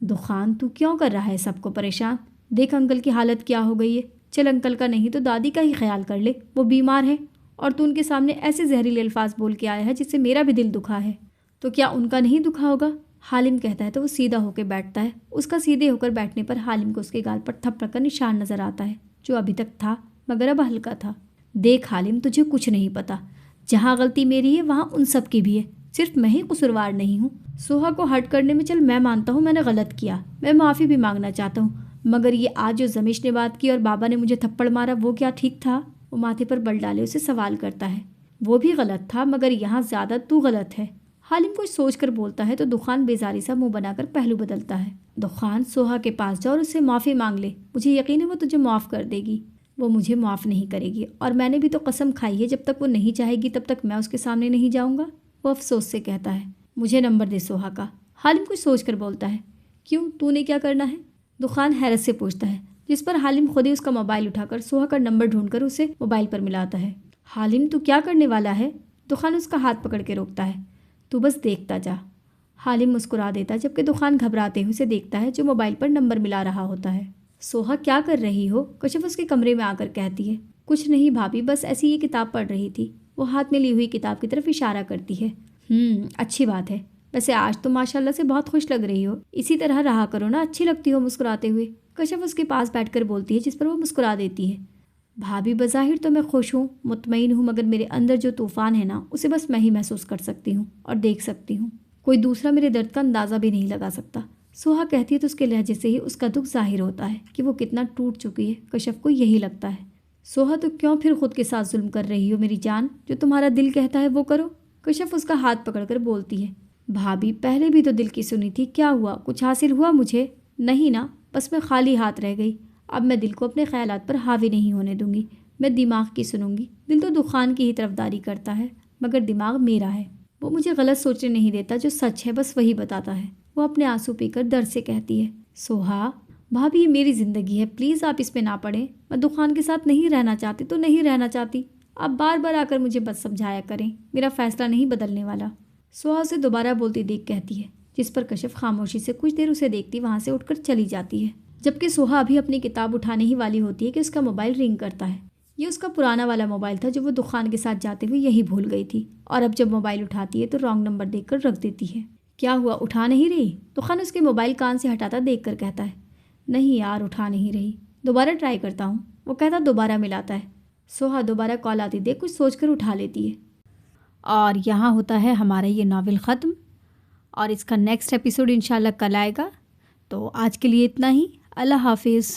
S1: دخان، تو کیوں کر رہا ہے سب کو پریشان؟ دیکھ انکل کی حالت کیا ہو گئی ہے۔ چل انکل کا نہیں تو دادی کا ہی خیال کر لے، وہ بیمار ہے، اور تو ان کے سامنے ایسے زہریلے الفاظ بول کے آیا ہے جس سے میرا بھی دل دکھا ہے۔ تو کیا ان کا نہیں دکھا ہوگا؟ حالم کہتا ہے تو وہ سیدھا ہو کے بیٹھتا ہے۔ اس کا سیدھے ہو کر بیٹھنے پر حالم کو اس کے گال پر تھپڑ کا نشان نظر آتا ہے، جو ابھی تک تھا مگر اب ہلکا تھا۔ دیکھ حالم، تجھے کچھ نہیں پتا، جہاں غلطی میری ہے وہاں ان سب کی بھی ہے، صرف میں ہی قصوروار نہیں ہوں۔ سوہا کو ہرٹ کرنے میں چل میں مانتا ہوں میں نے غلط کیا، میں معافی بھی مانگنا چاہتا ہوں، مگر یہ آج جو زمیش نے بات کی اور بابا نے مجھے تھپڑ مارا، وہ کیا ٹھیک تھا؟ وہ ماتھے پر بل ڈالے اسے سوال کرتا ہے۔ وہ بھی غلط تھا، مگر یہاں زیادہ تو غلط ہے۔ حالم کچھ سوچ کر بولتا ہے تو دخان بیزاری سا منہ بنا کر پہلو بدلتا ہے۔ دخان، سوہا کے پاس جا اور اس سے معافی مانگ لے، مجھے یقین ہے وہ تجھے معاف کر دے گی۔ وہ مجھے معاف نہیں کرے گی، اور میں نے بھی تو قسم کھائی ہے جب تک وہ نہیں چاہے گی تب تک میں اس کے سامنے نہیں جاؤں گا، وہ افسوس سے کہتا ہے۔ مجھے نمبر دے سوہا کا۔ حالم کچھ سوچ کر بولتا ہے۔ کیوں، تو نے کیا کرنا ہے؟ دخان حیرت سے پوچھتا ہے، جس پر حالم خود ہی اس کا موبائل اٹھا کر سوہا کا نمبر ڈھونڈ کر اسے موبائل پر ملاتا ہے۔ حالم، تو کیا کرنے والا ہے؟ دخان اس کا ہاتھ پکڑ کے روکتا ہے۔ تو بس دیکھتا جا۔ حالم مسکرا دیتا جبکہ دخان گھبراتے ہوئے اسے دیکھتا ہے جو موبائل پر نمبر ملا رہا ہوتا ہے۔ سوہا، کیا کر رہی ہو؟ کشف اس کے کمرے میں آ کر کہتی ہے۔ کچھ نہیں بھابھی، بس ایسی یہ کتاب پڑھ رہی تھی۔ وہ ہاتھ میں لی ہوئی کتاب کی طرف اشارہ کرتی ہے۔ اچھی بات ہے، ویسے آج تو ماشاءاللہ سے بہت خوش لگ رہی ہو، اسی طرح رہا کرو نا، اچھی لگتی ہو مسکراتے ہوئے، کشف اس کے پاس بیٹھ کر بولتی ہے، جس پر وہ مسکرا دیتی ہے۔ بھابھی، بظاہر تو میں خوش ہوں، مطمئن ہوں، مگر میرے اندر جو طوفان ہے نا، اسے بس میں ہی محسوس کر سکتی ہوں اور دیکھ سکتی ہوں، کوئی دوسرا میرے درد کا اندازہ بھی نہیں لگا سکتا۔ سوہا کہتی ہے تو اس کے لہجے سے ہی اس کا دکھ ظاہر ہوتا ہے کہ وہ کتنا ٹوٹ چکی ہے۔ کشف کو یہی لگتا ہے۔ سوہا، تو کیوں پھر خود کے ساتھ ظلم کر رہی ہو میری جان؟ جو تمہارا دل کہتا ہے وہ کرو۔ کشف اس کا ہاتھ پکڑ کر بولتی ہے۔ بھابھی، پہلے بھی تو دل کی سنی تھی، کیا ہوا؟ کچھ حاصل ہوا مجھے؟ نہیں نا، بس میں خالی ہاتھ رہ گئی۔ اب میں دل کو اپنے خیالات پر حاوی نہیں ہونے دوں گی، میں دماغ کی سنوں گی۔ دل تو دخان کی ہی طرفداری کرتا ہے، مگر دماغ میرا ہے، وہ مجھے غلط سوچنے نہیں دیتا، جو سچ ہے بس وہی بتاتا ہے۔ وہ اپنے آنسو پی کر درد سے کہتی ہے۔ سوہا، بھابھی یہ میری زندگی ہے، پلیز آپ اس پہ نہ پڑیں، میں دخان کے ساتھ نہیں رہنا چاہتی تو نہیں رہنا چاہتی، آپ بار بار آ کر مجھے بس سمجھایا کریں، میرا فیصلہ نہیں بدلنے والا۔ سوہا اسے دوبارہ بولتی دیکھ کہتی ہے، جس پر کشف خاموشی سے کچھ دیر اسے دیکھتی وہاں سے اٹھ کر چلی جاتی ہے، جبکہ سوہا ابھی اپنی کتاب اٹھانے ہی والی ہوتی ہے کہ اس کا موبائل رنگ کرتا ہے۔ یہ اس کا پرانا والا موبائل تھا جو وہ دخان کے ساتھ جاتے ہوئے یہی بھول گئی تھی، اور اب جب موبائل اٹھاتی ہے تو رانگ نمبر دیکھ کر رکھ دیتی ہے۔ کیا ہوا، اٹھا نہیں رہی؟ دخان اس کے موبائل کان سے ہٹاتا دیکھ کر کہتا ہے۔ نہیں یار، اٹھا نہیں رہی، دوبارہ ٹرائی کرتا ہوں، وہ کہتا دوبارہ ملاتا ہے۔ سوہا دوبارہ کال آتی دیکھ کچھ سوچ کر اٹھا لیتی ہے۔ اور یہاں ہوتا ہے ہمارا یہ ناول ختم، اور اس کا نیکسٹ ایپیسوڈ انشاءاللہ کل آئے گا۔ تو آج کے لیے اتنا ہی، اللہ حافظ۔